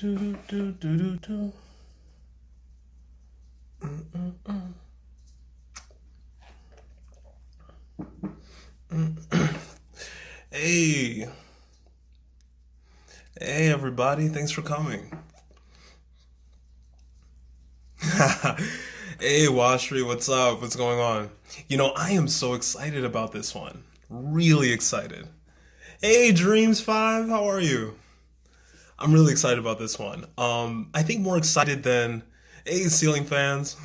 do, do, do, do, do. Hey, hey everybody, thanks for coming. Hey Washri, what's up? What's going on? I am so excited about this one. Really excited. Hey Dreams 5, how are you? I'm really excited about this one. I think more excited than hey ceiling fans.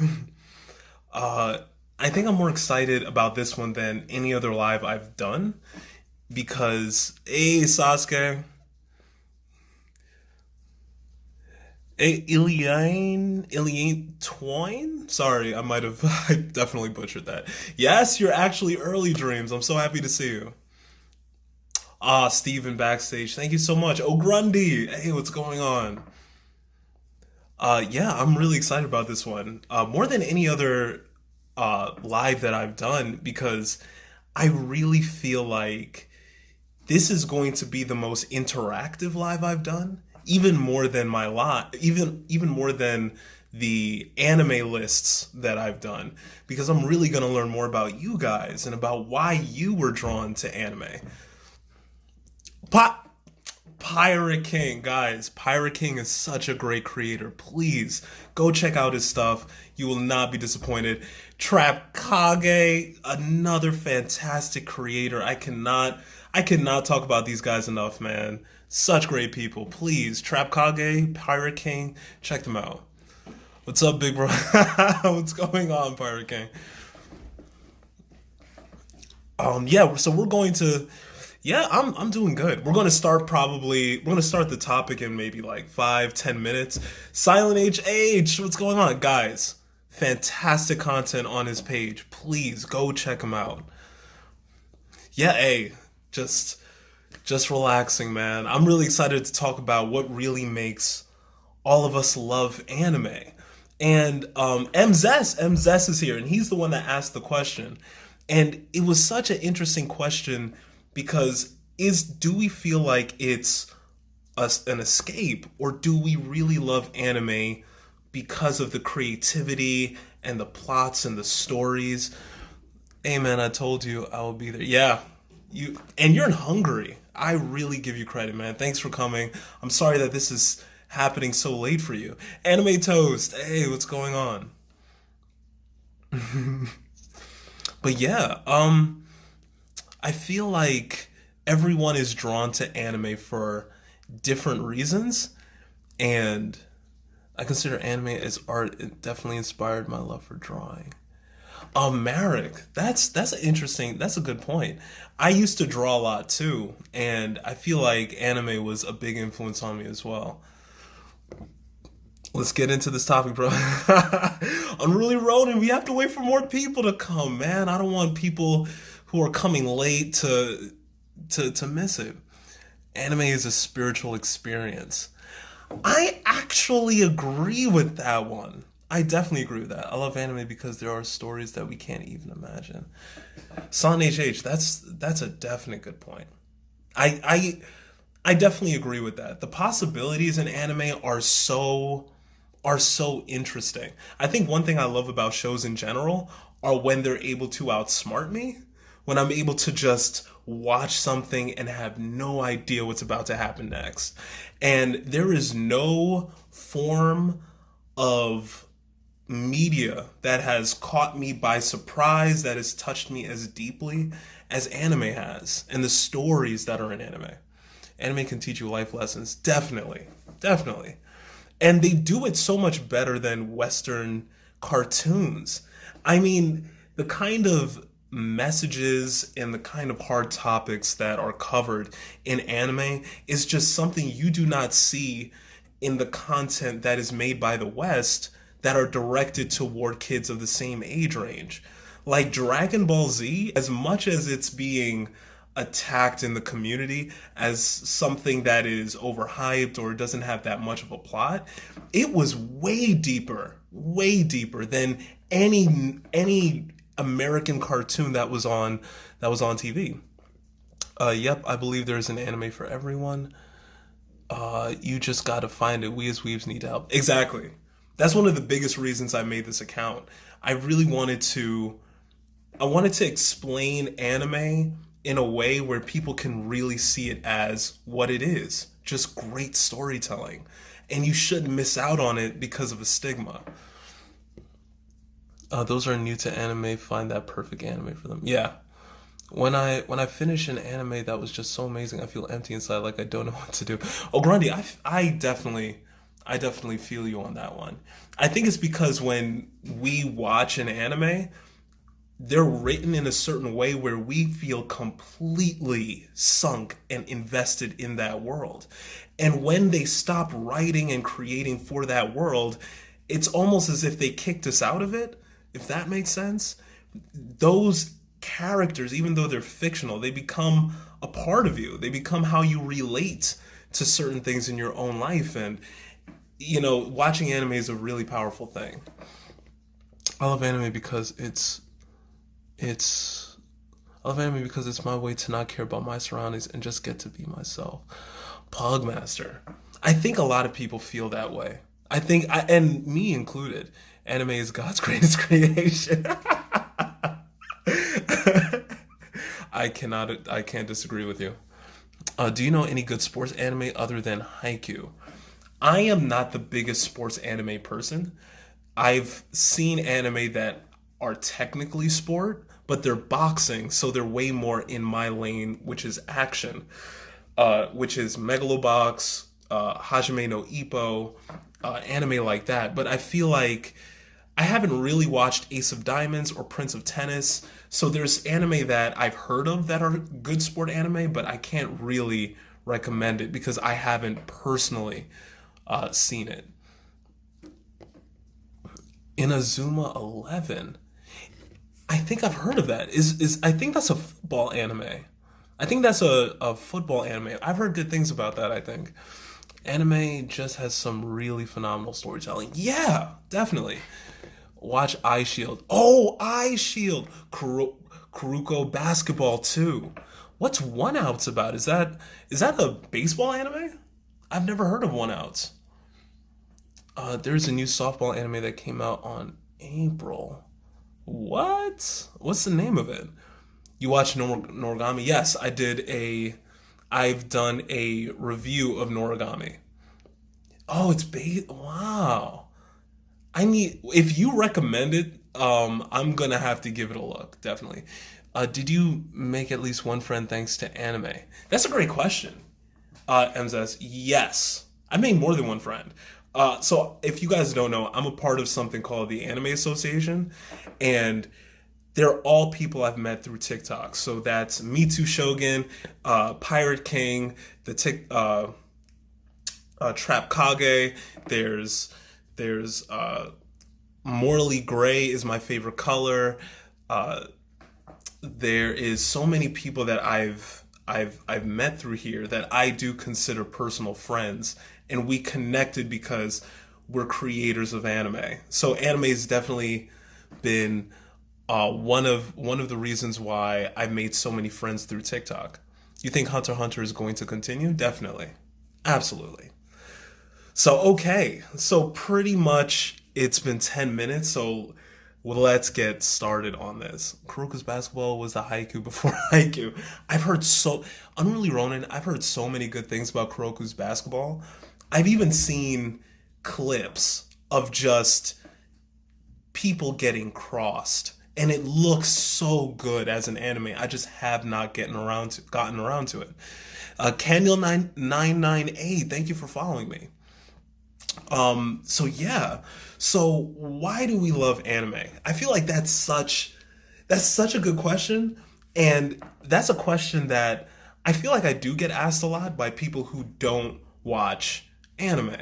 uh I think I'm more excited about this one than any other live I've done because hey Sasuke, hey Iliane Twine. Sorry, I might have I definitely butchered that. Yes, you're actually early Dreams. I'm so happy to see you. Ah, Steven backstage. Thank you so much. Oh Grundy. Hey, what's going on? Yeah, I'm really excited about this one. More than any other live that I've done because I really feel like this is going to be the most interactive live I've done, even more than my lot, even more than the anime lists that I've done, because I'm really going to learn more about you guys and about why you were drawn to anime. Pa- Pirate King, guys. Pirate King is such a great creator. Please go check out his stuff. You will not be disappointed. Trap Kage, another fantastic creator. I cannot talk about these guys enough, man. Such great people. Please, Trap Kage, Pirate King, check them out. What's up, big bro? What's going on, Pirate King? Yeah, so we're going to yeah, I'm doing good. We're gonna start the topic in maybe like 5, 10 minutes. Silent HH, what's going on? Guys, fantastic content on his page. Please go check him out. Yeah, hey, just just relaxing, man. I'm really excited to talk about what really makes all of us love anime. And Mzess is here, and he's the one that asked the question. And it was such an interesting question because is do we feel like it's an escape, or do we really love anime because of the creativity and the plots and the stories? Hey man, I told you I will be there. Yeah, you're in Hungary. I really give you credit, man. Thanks for coming. I'm sorry that this is happening so late for you. Anime Toast. Hey, what's going on? But yeah, I feel like everyone is drawn to anime for different reasons, and I consider anime as art. It definitely inspired my love for drawing. Marek, that's an interesting. That's a good point. I used to draw a lot too, and I feel like anime was a big influence on me as well. Let's get into this topic, bro. Unruly Ronin, we have to wait for more people to come, man. I don't want people who are coming late to miss it. Anime is a spiritual experience. I actually agree with that one. I definitely agree with that. I love anime because there are stories that we can't even imagine. Son HH, that's a definite good point. I I I definitely agree with that. The possibilities in anime are so interesting. I think one thing I love about shows in general are when they're able to outsmart me, when I'm able to just watch something and have no idea what's about to happen next. And there is no form of media that has caught me by surprise, that has touched me as deeply as anime has, and the stories that are in anime. Anime can teach you life lessons, definitely, definitely. And they do it so much better than Western cartoons. I mean, the kind of messages and the kind of hard topics that are covered in anime is just something you do not see in the content that is made by the West that are directed toward kids of the same age range. Like Dragon Ball Z, as much as it's being attacked in the community as something that is overhyped or doesn't have that much of a plot, it was way deeper than any American cartoon that was on TV. Yep, I believe there's an anime for everyone. You just gotta find it. We as weebs need help. Exactly. That's one of the biggest reasons I made this account. I really wanted to explain anime in a way where people can really see it as what it is. Just great storytelling. And you shouldn't miss out on it because of a stigma. Those are new to anime. Find that perfect anime for them. Yeah. When I finish an anime that was just so amazing, I feel empty inside, like I don't know what to do. Oh, Grundy, I definitely feel you on that one. I think it's because when we watch an anime, they're written in a certain way where we feel completely sunk and invested in that world. And when they stop writing and creating for that world, it's almost as if they kicked us out of it, if that makes sense. Those characters, even though they're fictional, they become a part of you. They become how you relate to certain things in your own life. And, watching anime is a really powerful thing. I love anime because it's I love anime because it's my way to not care about my surroundings and just get to be myself. Pugmaster. I think a lot of people feel that way. And me included, anime is God's greatest creation. I can't disagree with you. Do you know any good sports anime other than Haikyuu? I am not the biggest sports anime person. I've seen anime that are technically sport, but they're boxing, so they're way more in my lane, which is action, which is Megalobox, Hajime no Ippo, anime like that. But I feel like I haven't really watched Ace of Diamonds or Prince of Tennis, so there's anime that I've heard of that are good sport anime, but I can't really recommend it because I haven't personally seen it. Inazuma 11. I think I've heard of that. I think that's a football anime. I think that's a football anime. I've heard good things about that, I think. Anime just has some really phenomenal storytelling. Yeah, definitely. Watch Eye Shield. Oh, Eye Shield. Kuruko Basketball 2. What's One Outs about? Is that a baseball anime? I've never heard of One Outs. There's a new softball anime that came out on April. What? What's the name of it? You watch Noragami? Yes, I've done a review of Noragami. Oh, wow. If you recommend it, I'm gonna have to give it a look, definitely. Did you make at least one friend thanks to anime? That's a great question. Emcee, yes. I made more than one friend. So if you guys don't know, I'm a part of something called the Anime Association, and they're all people I've met through TikTok. So that's Me Too Shogun, Pirate King, Trap Kage. There's Morally Gray is my favorite color. There is so many people that I've met through here that I do consider personal friends, and we connected because we're creators of anime. So anime has definitely been one of the reasons why I've made so many friends through TikTok. You think Hunter x Hunter is going to continue? Definitely, absolutely. So okay, so pretty much it's been 10 minutes. So let's get started on this. Kuroko's Basketball was the Haikyuu before Haikyuu. Unruly Ronin, I've heard so many good things about Kuroko's Basketball. I've even seen clips of just people getting crossed, and it looks so good as an anime. I just have not gotten around to it. Candle 998, thank you for following me. So yeah. So why do we love anime? I feel like that's such a good question, and that's a question that I feel like I do get asked a lot by people who don't watch anime.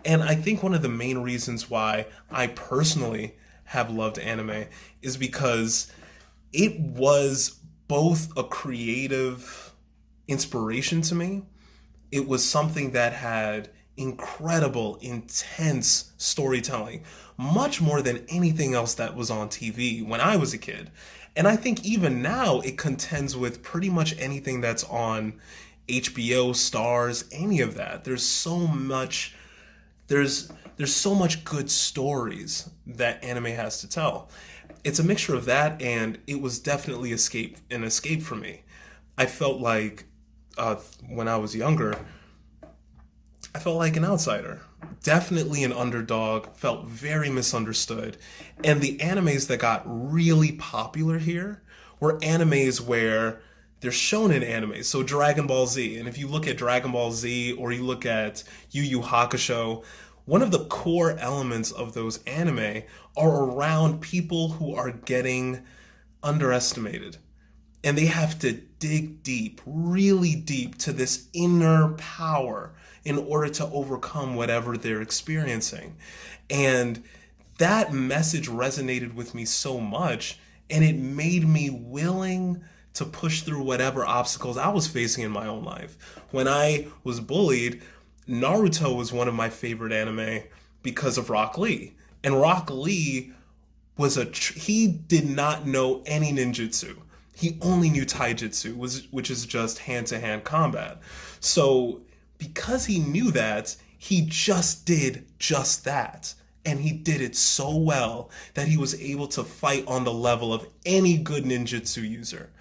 And I think one of the main reasons why I personally have loved anime is because it was both a creative inspiration to me. It was something that had incredible, intense storytelling, much more than anything else that was on TV when I was a kid. And I think even now it contends with pretty much anything that's on HBO, Stars, any of that. There's so much good stories that anime has to tell. It's a mixture of that, and it was definitely an escape for me. I felt like when I was younger, I felt like an outsider, definitely an underdog, felt very misunderstood. And the animes that got really popular here were animes where they're shonen anime. So Dragon Ball Z. And if you look at Dragon Ball Z or you look at Yu Yu Hakusho, one of the core elements of those anime are around people who are getting underestimated. And they have to dig deep, really deep, to this inner power in order to overcome whatever they're experiencing. And that message resonated with me so much, and it made me willing to push through whatever obstacles I was facing in my own life. When I was bullied, Naruto was one of my favorite anime because of Rock Lee. And Rock Lee he did not know any ninjutsu. He only knew taijutsu, which is just hand-to-hand combat. So because he knew that, he just did just that. And he did it so well that he was able to fight on the level of any good ninjutsu user.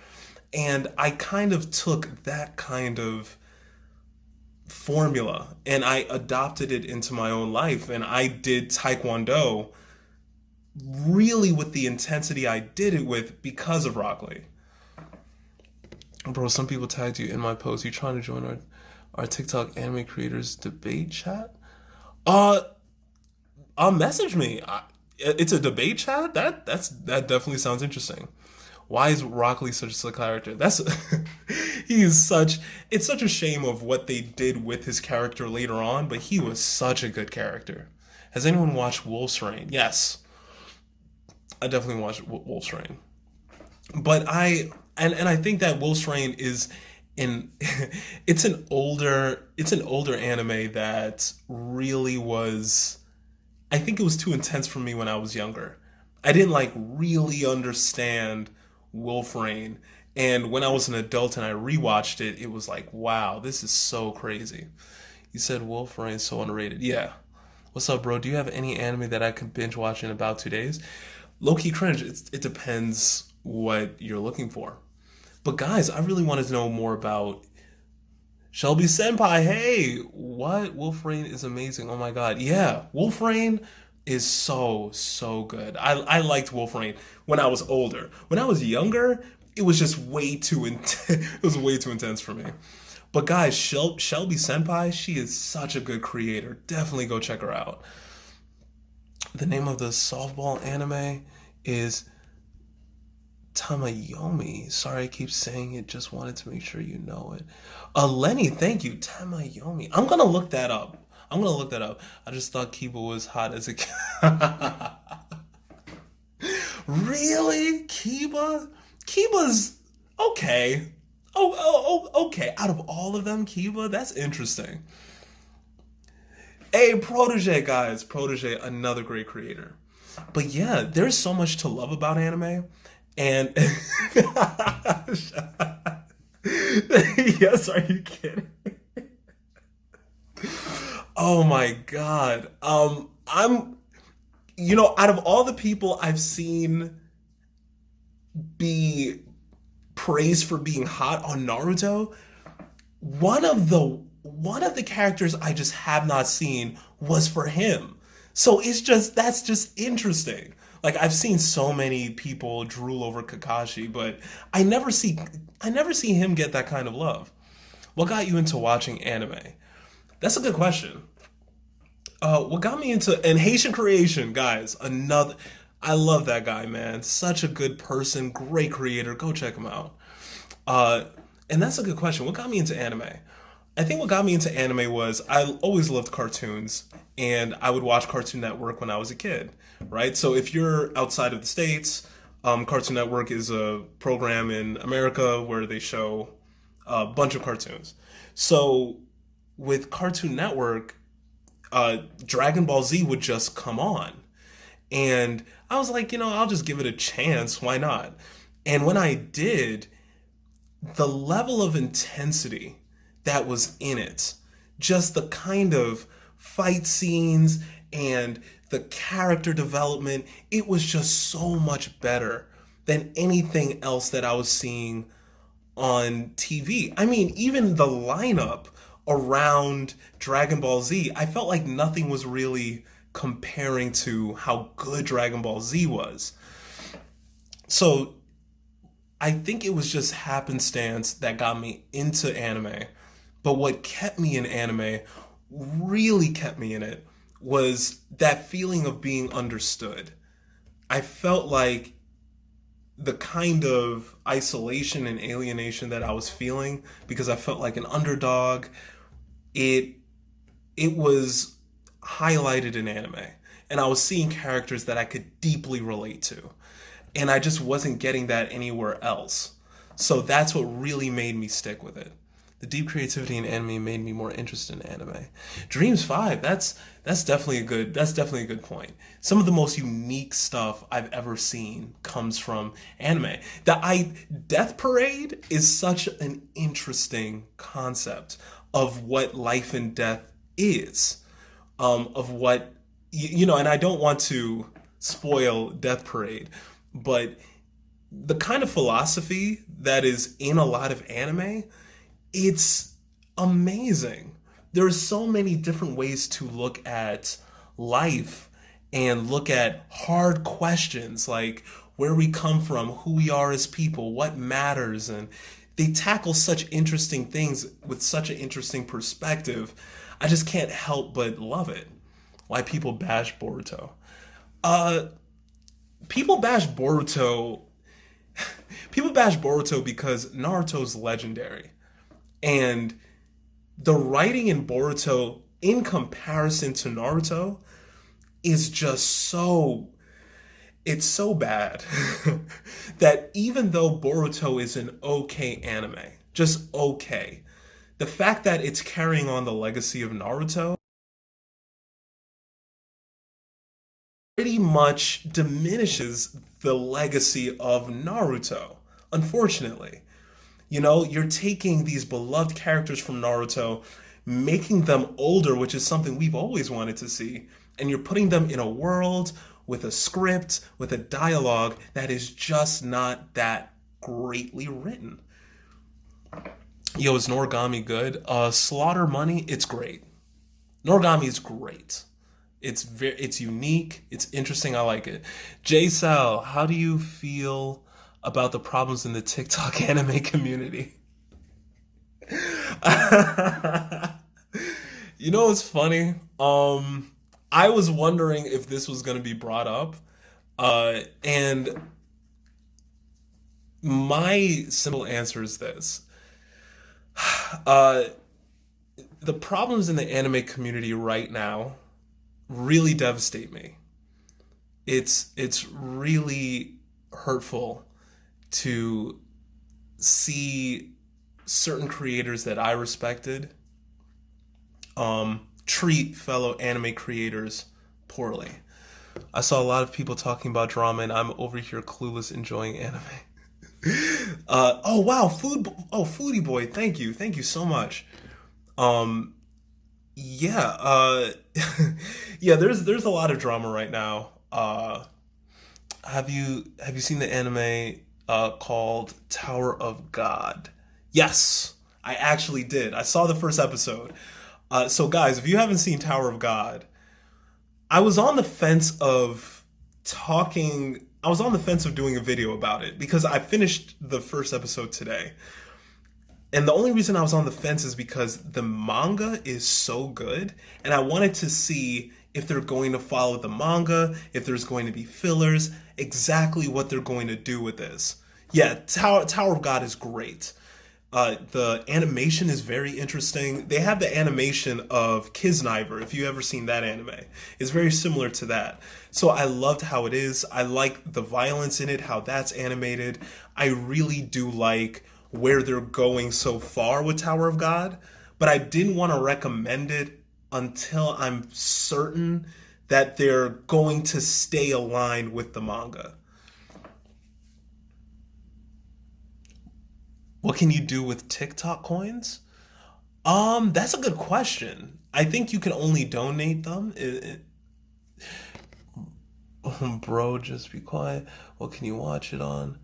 And I kind of took that kind of formula and I adopted it into my own life. And I did Taekwondo really with the intensity I did it with because of Rock Lee. Bro, some people tagged you in my post. You trying to join our TikTok anime creators debate chat? Message me. It's a debate chat? That definitely sounds interesting. Why is Rock Lee such a slick character? It's such a shame of what they did with his character later on, but he was such a good character. Has anyone watched Wolf's Rain? Yes. I definitely watched Wolf's Rain. But I think that Wolf's Rain is it's an older anime that really was, I think it was too intense for me when I was younger. I didn't really understand Wolf Rain, and when I was an adult and I rewatched it, it was like, wow, this is so crazy. You said Wolf Rain so underrated. Yeah. What's up, bro? Do you have any anime that I can binge watch in about 2 days? Low-key cringe. It depends what you're looking for. But guys, I really wanted to know more about Shelby Senpai. Hey, what? Wolf Rain is amazing. Oh my god. Yeah, Wolf Rain is so good. I liked Wolf Rain when I was older. When I was younger, it was just way too intense. It was way too intense for me. But guys, Shelby Senpai, she is such a good creator. Definitely go check her out. The name of the softball anime is Tamayomi. Sorry, I keep saying it. Just wanted to make sure you know it. Lenny, thank you. Tamayomi. I'm gonna look that up. I just thought Kiba was hot as a kid. Really? Kiba's okay. Okay. Out of all of them, Kiba? That's interesting. Hey, Protege, guys. Protege, another great creator. But yeah, there's so much to love about anime. And yes, are you kidding? Oh my god. I'm out of all the people I've seen be praised for being hot on Naruto, one of the characters I just have not seen was for him. So that's just interesting. I've seen so many people drool over Kakashi, but I never see him get that kind of love. What got you into watching anime? That's a good question. What got me into Haitian Creation, guys? I love that guy, man. Such a good person, great creator. Go check him out. And that's a good question. What got me into anime? I think what got me into anime was I always loved cartoons, and I would watch Cartoon Network when I was a kid, right? So if you're outside of the States, Cartoon Network is a program in America where they show a bunch of cartoons. So with Cartoon Network, Dragon Ball Z would just come on. And I was like, I'll just give it a chance. Why not? And when I did, the level of intensity that was in it. Just the kind of fight scenes and the character development, it was just so much better than anything else that I was seeing on TV. I mean, even the lineup around Dragon Ball Z, I felt like nothing was really comparing to how good Dragon Ball Z was. So I think it was just happenstance that got me into anime. But what kept me in anime, really kept me in it, was that feeling of being understood. I felt like the kind of isolation and alienation that I was feeling because I felt like an underdog, it was highlighted in anime. And I was seeing characters that I could deeply relate to. And I just wasn't getting that anywhere else. So that's what really made me stick with it. The deep creativity in anime made me more interested in anime. Dreams 5, that's definitely a good point. Some of the most unique stuff I've ever seen comes from anime. Death Parade is such an interesting concept of what life and death is. Of what and I don't want to spoil Death Parade, but the kind of philosophy that is in a lot of anime, it's amazing. There are so many different ways to look at life and look at hard questions like where we come from, who we are as people, what matters, and they tackle such interesting things with such an interesting perspective. I just can't help but love it. Why people bash Boruto. People bash Boruto because Naruto's legendary. And the writing in Boruto, in comparison to Naruto, is just it's so bad that even though Boruto is an okay anime, just okay, the fact that it's carrying on the legacy of Naruto pretty much diminishes the legacy of Naruto, unfortunately. You're taking these beloved characters from Naruto, making them older, which is something we've always wanted to see, and you're putting them in a world with a script, with a dialogue that is just not that greatly written. Yo, is Noragami good? Slaughter Money, it's great. Noragami is great. It's unique, it's interesting, I like it. J Sal, how do you feel about the problems in the TikTok anime community? It's funny. I was wondering if this was going to be brought up. And my simple answer is this. The problems in the anime community right now really devastate me. It's really hurtful to see certain creators that I respected treat fellow anime creators poorly. I saw a lot of people talking about drama, and I'm over here clueless enjoying anime. Oh wow, Foodie Boy, thank you so much. Yeah, yeah. There's a lot of drama right now. Have you seen the anime called Tower of God? Yes, I actually did. I saw the first episode. So guys, if you haven't seen Tower of God, I was on the fence of doing a video about it because I finished the first episode today. And the only reason I was on the fence is because the manga is so good, and I wanted to see if they're going to follow the manga, if there's going to be fillers, exactly what they're going to do with this. Yeah, Tower of God is great. The animation is very interesting. They have the animation of Kisniver, if you've ever seen that anime. It's very similar to that. So I loved how it is. I like the violence in it, how that's animated. I really do like where they're going so far with Tower of God, but I didn't want to recommend it until I'm certain that they're going to stay aligned with the manga. What can you do with Tick-Tock coins? That's a good question. I think you can only donate them. Bro, just be quiet. What can you watch it on?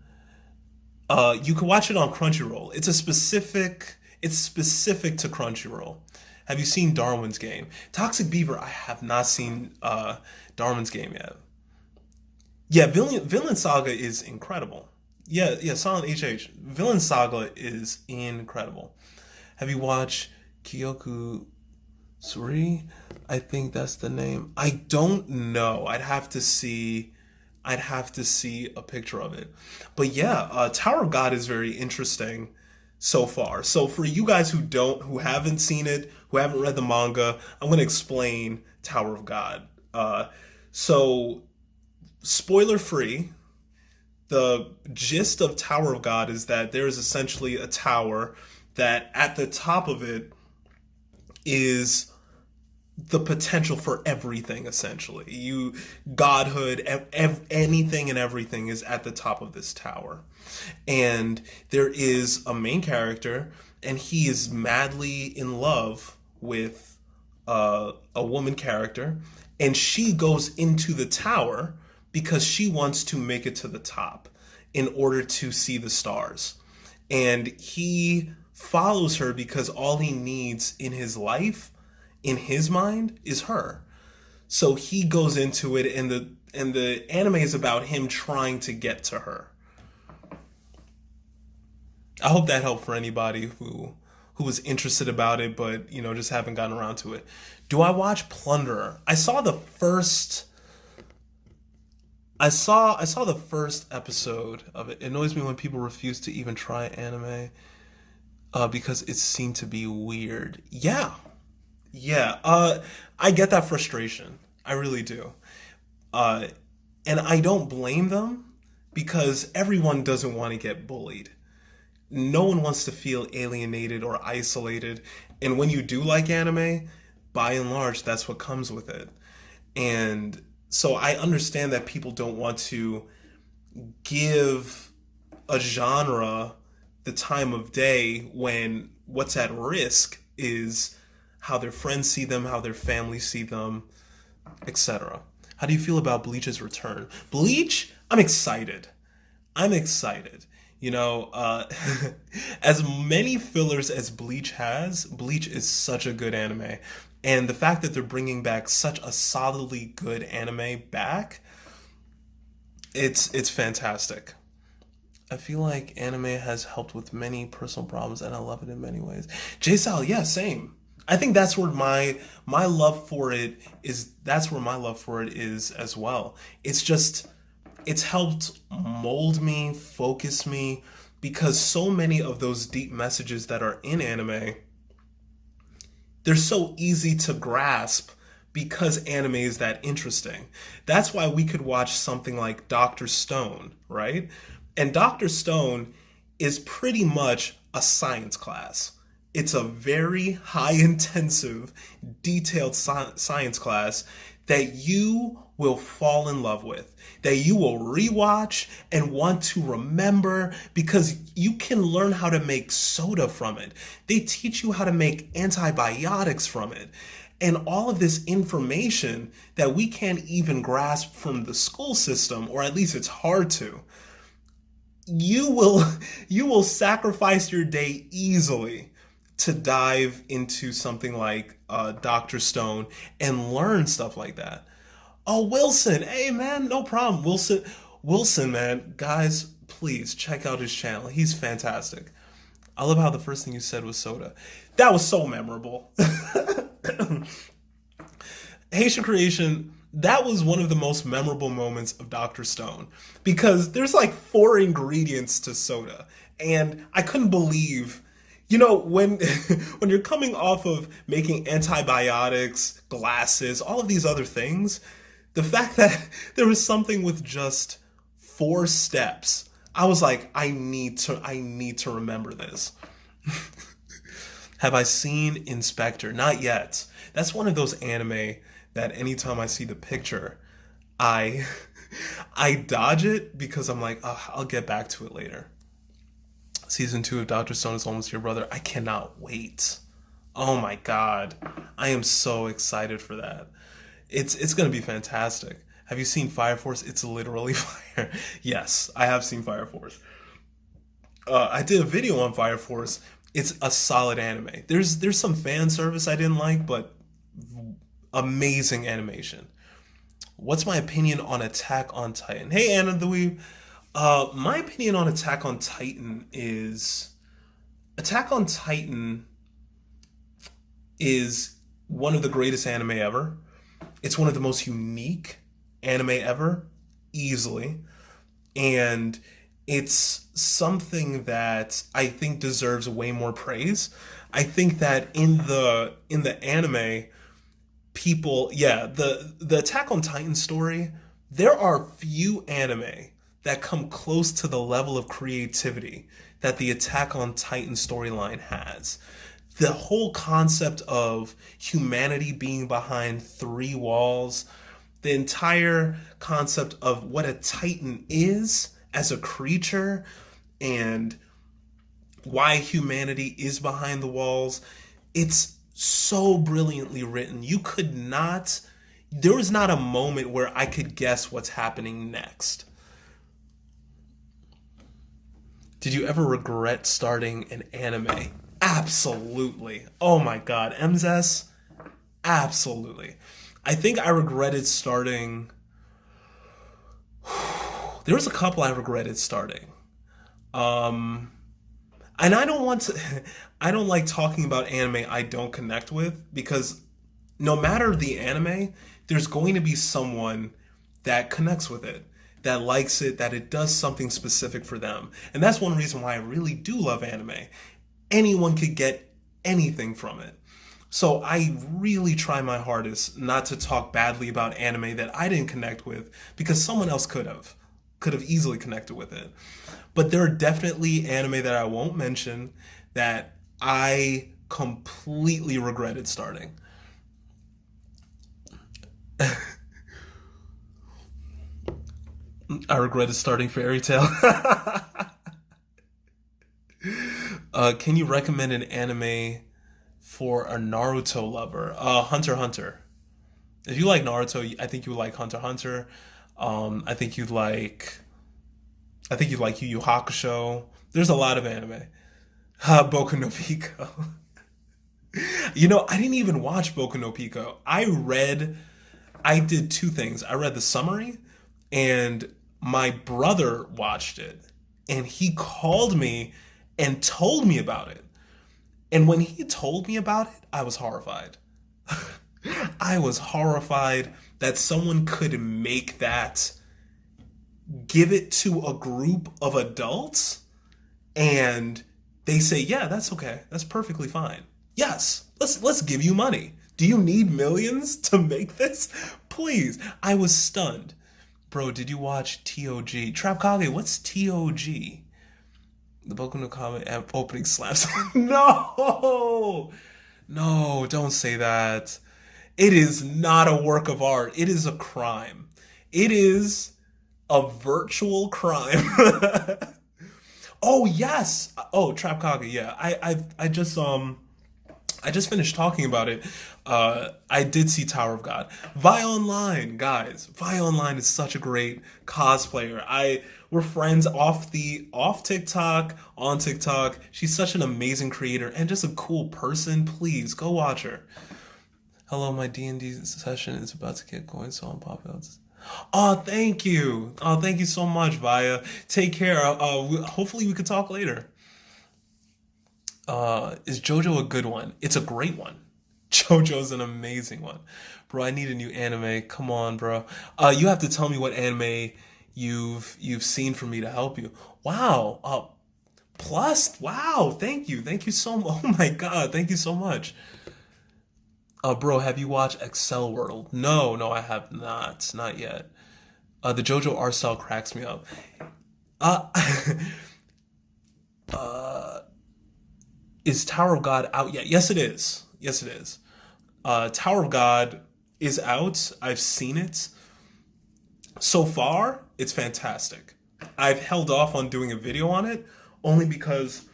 You can watch it on Crunchyroll. It's specific to Crunchyroll. Have you seen Darwin's Game? Toxic Beaver, I have not seen Darwin's Game yet. Yeah, Villain Saga is incredible. Yeah, yeah, Silent HH. Villain Saga is incredible. Have you watched Kyoku Suri? I think that's the name. I don't know. I'd have to see a picture of it. But yeah, Tower of God is very interesting so far. So for you guys who haven't seen it, who haven't read the manga, I'm going to explain Tower of God. So spoiler free, the gist of Tower of God is that there is essentially a tower that at the top of it is the potential for everything. Essentially, godhood, anything and everything is at the top of this tower. And there is a main character, and he is madly in love with a woman character, and she goes into the tower because she wants to make it to the top in order to see the stars. And he follows her because all he needs in his life, in his mind, is her. So he goes into it, and the anime is about him trying to get to her. I hope that helped for anybody who was interested about it, but just haven't gotten around to it. Do I watch Plunderer? I saw the first episode of it. It annoys me when people refuse to even try anime because it seemed to be weird. Yeah. I get that frustration. I really do. And I don't blame them because everyone doesn't want to get bullied. No one wants to feel alienated or isolated. And when you do like anime, by and large, that's what comes with it. And so I understand that people don't want to give a genre the time of day when what's at risk is how their friends see them, how their family see them, etc. How do you feel about Bleach's return? Bleach, I'm excited. As many fillers as Bleach has, Bleach is such a good anime. And the fact that they're bringing back such a solidly good anime back, it's fantastic. I feel like anime has helped with many personal problems, and I love it in many ways. J-Sal, yeah, same. I think that's where my love for it is. That's where my love for it is as well. It's helped mold me, focus me, because so many of those deep messages that are in anime, they're so easy to grasp because anime is that interesting. That's why we could watch something like Dr. Stone, right? And Dr. Stone is pretty much a science class. It's a very high intensive, detailed science class that you will fall in love with, that you will rewatch and want to remember because you can learn how to make soda from it. They teach you how to make antibiotics from it. And all of this information that we can't even grasp from the school system, or at least it's hard to. You will sacrifice your day easily to dive into something like Dr. Stone and learn stuff like that. Oh, Wilson, hey man, no problem. Wilson, man, guys, please check out his channel. He's fantastic. I love how the first thing you said was soda. That was so memorable. Haitian Creation, that was one of the most memorable moments of Dr. Stone because there's like 4 ingredients to soda, and I couldn't believe. When when you're coming off of making antibiotics, glasses, all of these other things, the fact that there was something with just 4 steps, I was like, I need to remember this. Have I seen Inspector? Not yet. That's one of those anime that anytime I see the picture, I dodge it because I'm like, oh, I'll get back to it later. Season 2 of Dr. Stone is almost here, brother. I cannot wait. Oh my God. I am so excited for that. It's gonna be fantastic. Have you seen Fire Force? It's literally fire. Yes, I have seen Fire Force. I did a video on Fire Force. It's a solid anime. There's some fan service I didn't like, but amazing animation. What's my opinion on Attack on Titan? Hey, Anna the Weeb. My opinion on Attack on Titan is Attack on Titan is one of the greatest anime ever. It's one of the most unique anime ever, easily. And it's something that I think deserves way more praise. I think that in the anime, people, yeah, the Attack on Titan story, there are few anime that come close to the level of creativity that the Attack on Titan storyline has. The whole concept of humanity being behind three walls, the entire concept of what a Titan is as a creature, and why humanity is behind the walls. It's so brilliantly written. There was not a moment where I could guess what's happening next. Did you ever regret starting an anime? Absolutely. Oh my God. Emcee? Absolutely. I think I regretted starting. There was a couple I regretted starting. Um, and I don't want to, I don't like talking about anime I don't connect with, because no matter the anime, there's going to be someone that connects with it, that likes it, that it does something specific for them. And that's one reason why I really do love anime. Anyone could get anything from it. So I really try my hardest not to talk badly about anime that I didn't connect with, because someone else could have easily connected with it. But there are definitely anime that I won't mention that I completely regretted starting. I regretted starting Fairy Tail. Can you recommend an anime for a Naruto lover? Hunter x Hunter. If you like Naruto, I think you would like Hunter x Hunter. I think you'd like. I think you'd like Yu Yu Hakusho. There's a lot of anime. Boku no Pico. I didn't even watch Boku no Pico. I did two things. I read the summary, and my brother watched it, and he called me and told me about it. And when he told me about it, I was horrified. I was horrified that someone could make that, give it to a group of adults, and they say, yeah, that's okay. That's perfectly fine. Yes, let's give you money. Do you need millions to make this? Please. I was stunned. Bro, did you watch TOG? Trap Kage, what's TOG? The Boku no Kame app opening slaps. No! No, don't say that. It is not a work of art. It is a crime. It is a virtual crime. Oh yes. Oh, Trap Kage. Yeah. I just finished talking about it. I did see Tower of God. Vi Online, guys. Vi Online is such a great cosplayer. We're friends off TikTok, on TikTok. She's such an amazing creator and just a cool person. Please go watch her. Hello, my D&D session is about to get going, so I'm popping out. Oh, thank you. Oh, thank you so much, Via. Take care. Hopefully we could talk later. Is JoJo a good one? It's a great one. JoJo's an amazing one. Bro, I need a new anime. Come on, bro. You have to tell me what anime you've seen for me to help you. Wow. Plus, wow. Thank you. Thank you so much. Oh my God. Thank you so much. Bro, have you watched Excel World? No, I have not. Not yet. The JoJo art style cracks me up. Uh, is Tower of God out yet? Yes, it is. Yes, it is. Tower of God is out. I've seen it. So far, it's fantastic. I've held off on doing a video on it only because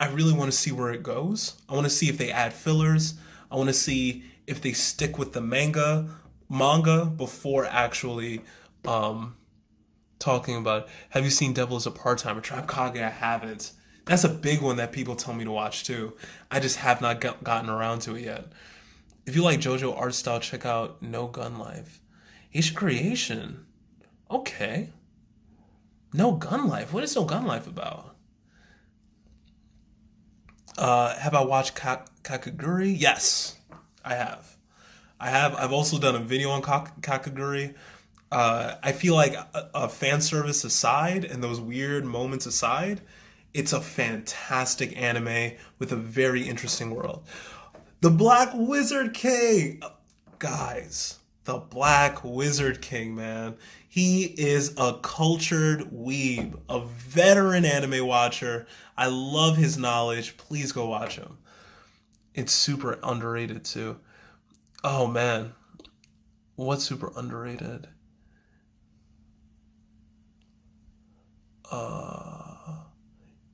I really want to see where it goes. I want to see if they add fillers. I want to see if they stick with the manga before actually talking about. Have you seen Devil is a Part-Timer? Trap Kage, I haven't. That's a big one that people tell me to watch too. I just have not gotten around to it yet. If you like JoJo art style, check out No Gun Life. Asian Creation. Okay. No Gun Life. What is No Gun Life about? Have I watched Kakaguri? Yes, I have. I've also done a video on Kakaguri. I feel like a fan service aside and those weird moments aside, it's a fantastic anime with a very interesting world. The Black Wizard King! Guys, the Black Wizard King, man. He is a cultured weeb, a veteran anime watcher. I love his knowledge. Please go watch him. It's super underrated too. Oh man. What's super underrated?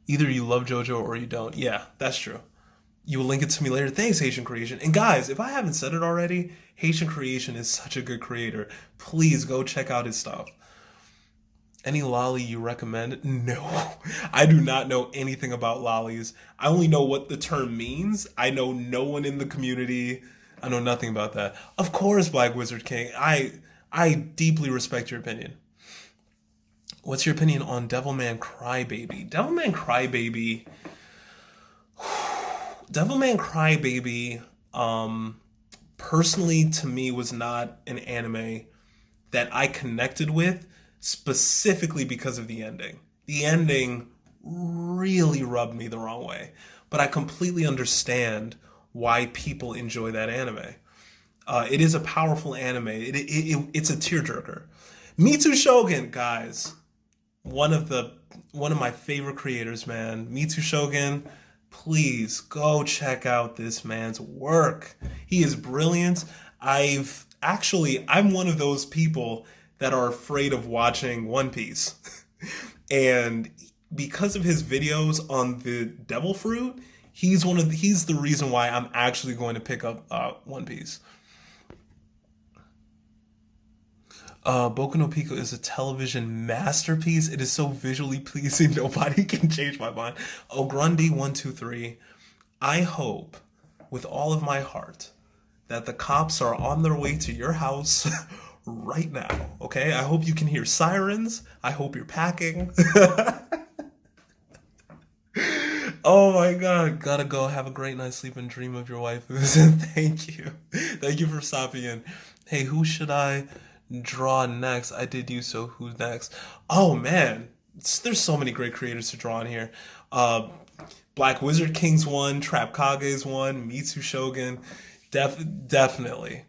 Either you love JoJo or you don't. Yeah, that's true. You will link it to me later. Thanks, Haitian Creation. And guys, if I haven't said it already, Haitian Creation is such a good creator. Please go check out his stuff. Any lolly you recommend? No, I do not know anything about lollies. I only know what the term means. I know no one in the community. I know nothing about that. Of course, Black Wizard King. I deeply respect your opinion. What's your opinion on Devilman Crybaby? Devilman Crybaby, personally to me was not an anime that I connected with specifically because of the ending. The ending really rubbed me the wrong way, but I completely understand why people enjoy that anime. It is a powerful anime. It's a tearjerker. Mitsu Shogun, guys. One of my favorite creators, man. Mitsu Shogun, please go check out this man's work. He is brilliant. I'm one of those people that are afraid of watching One Piece. And because of his videos on the Devil Fruit, he's the reason why I'm actually going to pick up One Piece. Boku no Pico is a television masterpiece. It is so visually pleasing, nobody can change my mind. Oh, Grundy 123. I hope with all of my heart that the cops are on their way to your house right now. Okay? I hope you can hear sirens. I hope you're packing. Oh my god, gotta go. Have a great night's sleep and dream of your wife. Thank you. Thank you for stopping in. Hey, who should I draw next? I did you, so who's next? Oh man, there's so many great creators to draw in here. Black Wizard King's one, Trap Kage's one, Mitsu Shogun, definitely.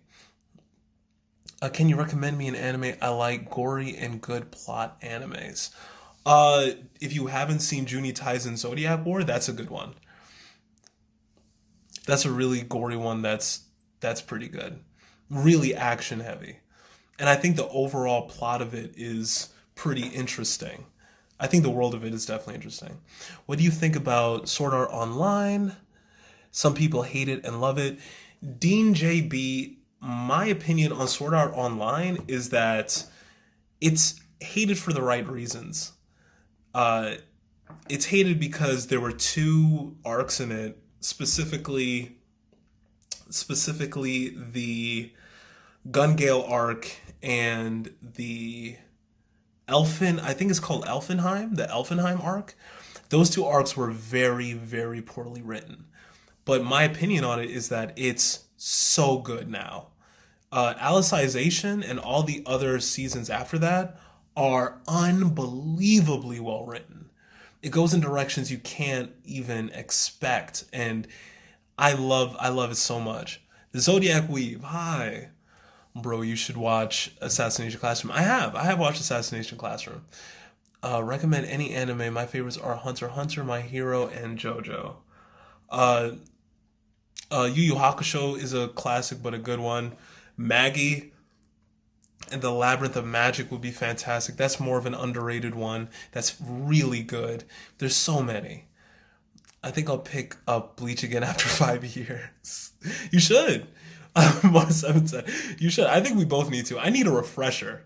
Can you recommend me an anime? I like gory and good plot animes. If you haven't seen Juni Taisen Zodiac War, that's a good one. That's a really gory one. That's pretty good. Really action heavy. And I think the overall plot of it is pretty interesting. I think the world of it is definitely interesting. What do you think about Sword Art Online? Some people hate it and love it. Dean JB, my opinion on Sword Art Online is that it's hated for the right reasons. It's hated because there were two arcs in it, specifically the Gun Gale arc and the I think it's called Elfenheim, the Elfenheim arc. Those two arcs were very, very poorly written. But my opinion on it is that it's so good now. Alicization and all the other seasons after that are unbelievably well written. It goes in directions you can't even expect, and I love it so much. The Zodiac Weave, hi. Bro, you should watch Assassination Classroom. I have watched Assassination Classroom. Recommend any anime. My favorites are Hunter x Hunter, My Hero, and JoJo. Yu Yu Hakusho is a classic but a good one. Maggie and the Labyrinth of Magic would be fantastic. That's more of an underrated one. That's really good. There's so many. I think I'll pick up Bleach again after 5 years. You should. March 7th said, you should. I think we both need to. I need a refresher.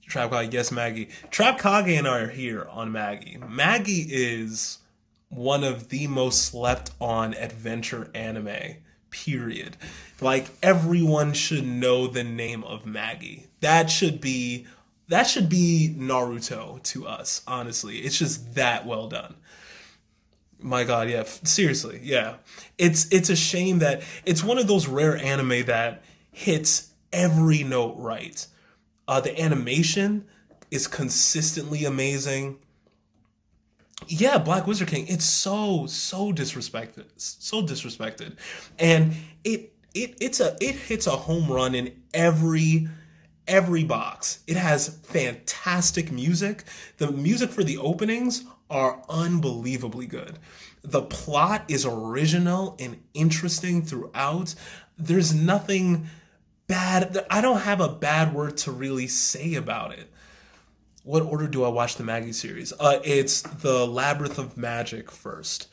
Trap Kage, yes, Maggie. Trap Kage and I are here on Maggie. Maggie is one of the most slept on adventure anime, period. Like, everyone should know the name of Maggie. That should be Naruto to us, honestly. It's just that well done. My God, yeah, seriously, yeah. It's a shame that it's one of those rare anime that hits every note right. The animation is consistently amazing. Yeah, Black Wizard King. It's so disrespected, so disrespected, and it hits a home run in every box. It has fantastic music. The music for the openings are unbelievably good. The plot is original and interesting throughout. There's nothing bad. I don't have a bad word to really say about it. What order do I watch the Maggie series? It's the Labyrinth of Magic first.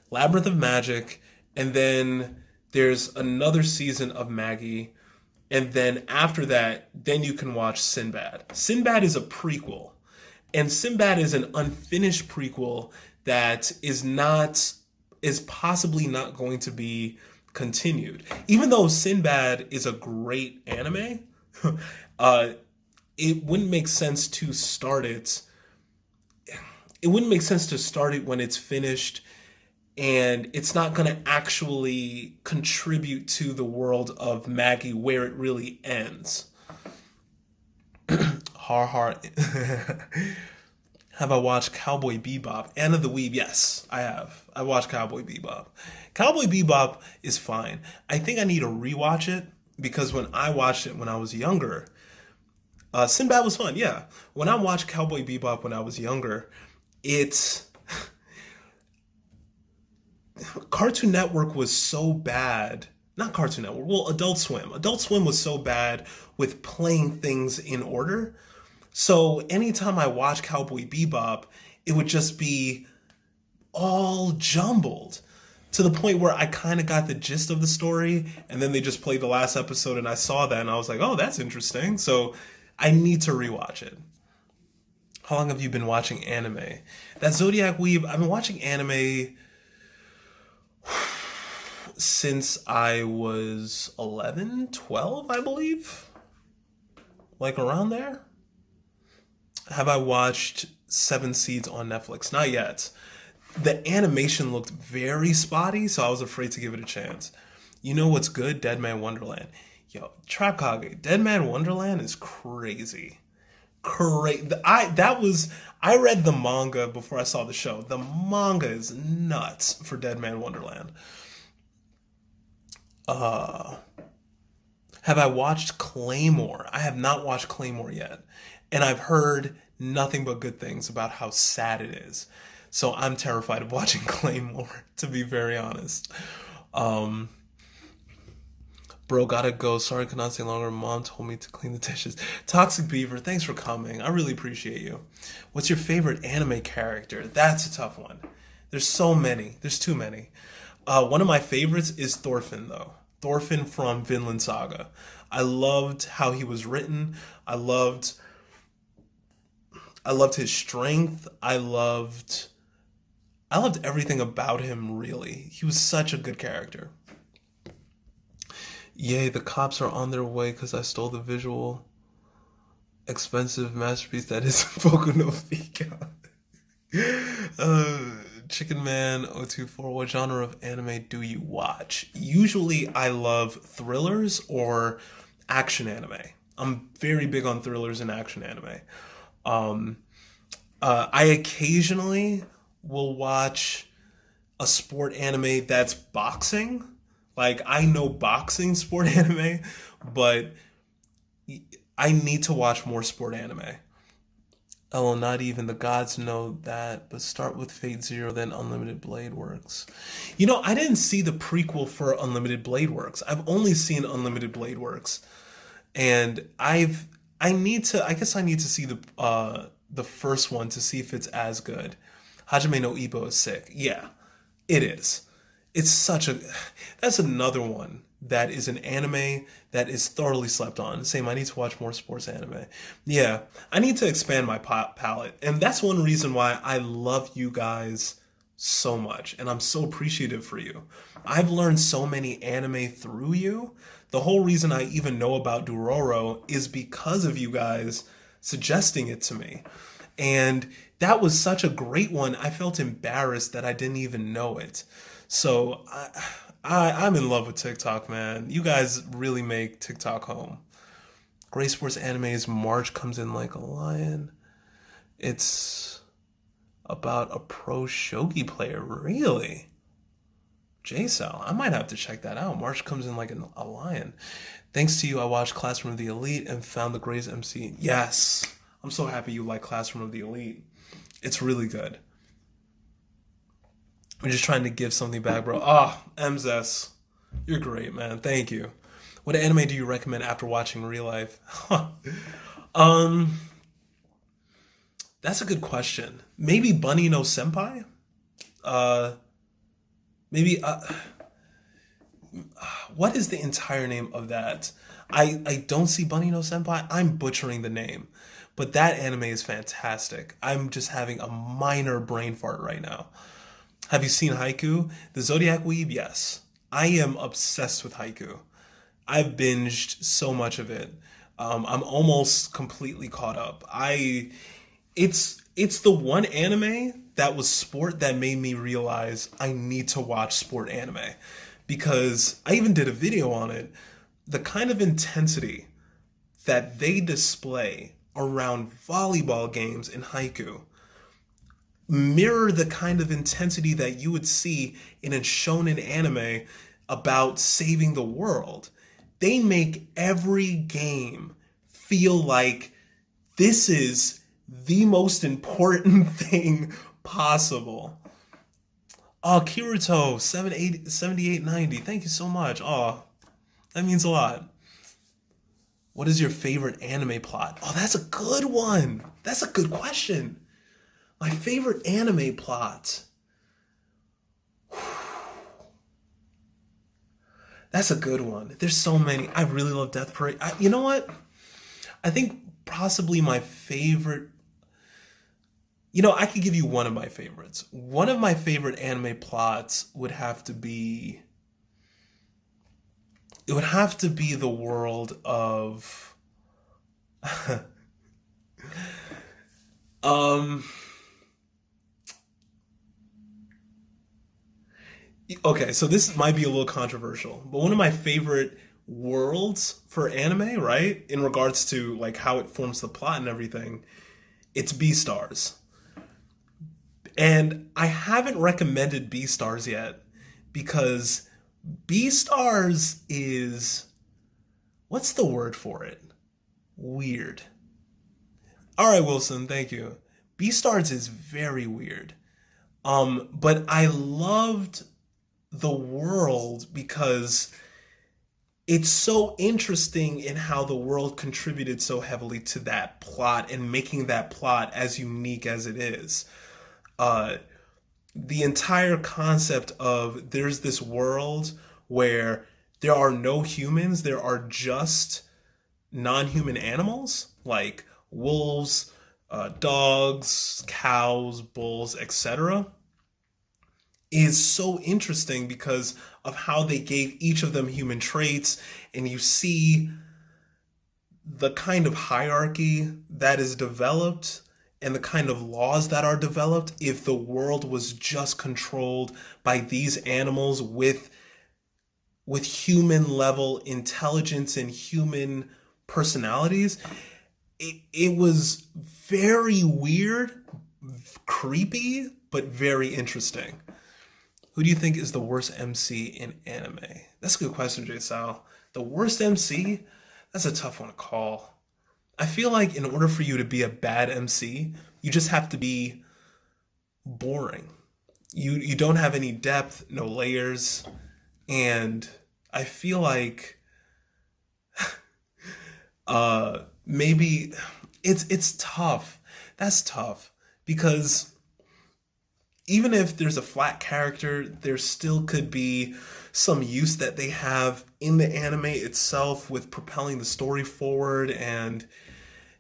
Labyrinth of Magic, and then there's another season of Maggie, and then after that, then you can watch Sinbad. Sinbad is a prequel, and Sinbad is an unfinished prequel that is possibly not going to be continued. Even though Sinbad is a great anime, it wouldn't make sense to start it. It wouldn't make sense to start it when it's finished and it's not going to actually contribute to the world of Maggie where it really ends. Har. Have I watched Cowboy Bebop? Anna the Weeb, yes, I have. I watched Cowboy Bebop. Cowboy Bebop is fine. I think I need to rewatch it because when I watched it when I was younger, Sinbad was fun, yeah. When I watched Cowboy Bebop when I was younger, it's... Cartoon Network was so bad. Not Cartoon Network, well, Adult Swim. Adult Swim was so bad with playing things in order. So anytime I watch Cowboy Bebop, it would just be all jumbled to the point where I kind of got the gist of the story, and then they just played the last episode and I saw that and I was like, oh, that's interesting. So I need to rewatch it. How long have you been watching anime? That Zodiac Weeb, I've been watching anime since I was 11, 12, I believe. Like around there. Have I watched Seven Seeds on Netflix? Not yet. The animation looked very spotty, so I was afraid to give it a chance. You know what's good? Dead Man Wonderland. Yo, Trap Kage, Dead Man Wonderland is crazy. I read the manga before I saw the show. The manga is nuts for Dead Man Wonderland. Have I watched Claymore? I have not watched Claymore yet. And I've heard nothing but good things about how sad it is. So I'm terrified of watching Claymore, to be very honest. Bro, gotta go. Sorry, could not stay longer. Mom told me to clean the dishes. Toxic Beaver, thanks for coming. I really appreciate you. What's your favorite anime character? That's a tough one. There's so many. There's too many. One of my favorites is Thorfinn, though. Thorfinn from Vinland Saga. I loved how he was written. I loved his strength. I loved everything about him, really. He was such a good character. Yay, the cops are on their way because I stole the visual expensive masterpiece that is Boku no Pico. Chicken Man 024, what genre of anime do you watch? Usually I love thrillers or action anime. I'm very big on thrillers and action anime. I occasionally will watch a sport anime that's boxing. Like, I know boxing sport anime, but I need to watch more sport anime. Oh, not even the gods know that, but start with Fate Zero, then Unlimited Blade Works. You know, I didn't see the prequel for Unlimited Blade Works. I've only seen Unlimited Blade Works. And I guess I need to see the first one to see if it's as good. Hajime no Ippo is sick. Yeah. It is. It's such a. That's another one that is an anime that is thoroughly slept on. Same, I need to watch more sports anime. Yeah, I need to expand my palette. And that's one reason why I love you guys so much. And I'm so appreciative for you. I've learned so many anime through you. The whole reason I even know about Dororo is because of you guys suggesting it to me. And that was such a great one. I felt embarrassed that I didn't even know it. So I'm in love with TikTok, man. You guys really make TikTok home. Gray Sports Anime's March Comes in Like a Lion. It's about a pro shogi player, really? J-Sal, I might have to check that out. March Comes in Like a Lion. Thanks to you, I watched Classroom of the Elite and found the greatest MC. Yes, I'm so happy you like Classroom of the Elite. It's really good. I'm just trying to give something back, bro. Emcee, you're great, man. Thank you. What anime do you recommend after watching Real Life? That's a good question. Maybe Bunny no Senpai? Maybe, what is the entire name of that? I don't see Bunny no Senpai. I'm butchering the name. But that anime is fantastic. I'm just having a minor brain fart right now. Have you seen Haiku? The Zodiac Weeb? Yes. I am obsessed with Haiku. I've binged so much of it. I'm almost completely caught up. It's the one anime that was sport that made me realize I need to watch sport anime. Because I even did a video on it. The kind of intensity that they display around volleyball games in Haiku mirror the kind of intensity that you would see in a shonen anime about saving the world. They make every game feel like this is the most important thing possible. Oh, Kiruto, 7890. Thank you so much. Oh, that means a lot. What is your favorite anime plot? Oh, that's a good one. That's a good question. My favorite anime plot. That's a good one. There's so many. I really love Death Parade. You know what? I think possibly my favorite. I could give you one of my favorites. One of my favorite anime plots would have to be. It would have to be the world of. Okay, so this might be a little controversial, but one of my favorite worlds for anime, right, in regards to like how it forms the plot and everything, it's Beastars. And I haven't recommended Beastars yet because Beastars is, what's the word for it? Weird. All right, Wilson, thank you. Beastars is very weird. But I loved the world because it's so interesting in how the world contributed so heavily to that plot and making that plot as unique as it is. The entire concept of there's this world where there are no humans, there are just non-human animals like wolves, dogs, cows, bulls, etc. is so interesting because of how they gave each of them human traits, and you see the kind of hierarchy that is developed and the kind of laws that are developed if the world was just controlled by these animals with human level intelligence and human personalities. It was very weird, creepy, but very interesting. Who do you think is the worst MC in anime? That's a good question, J. Sal. The worst MC? That's a tough one to call. I feel like in order for you to be a bad MC, you just have to be boring. You don't have any depth, no layers, and I feel like maybe it's tough. That's tough because even if there's a flat character, there still could be some use that they have in the anime itself with propelling the story forward. And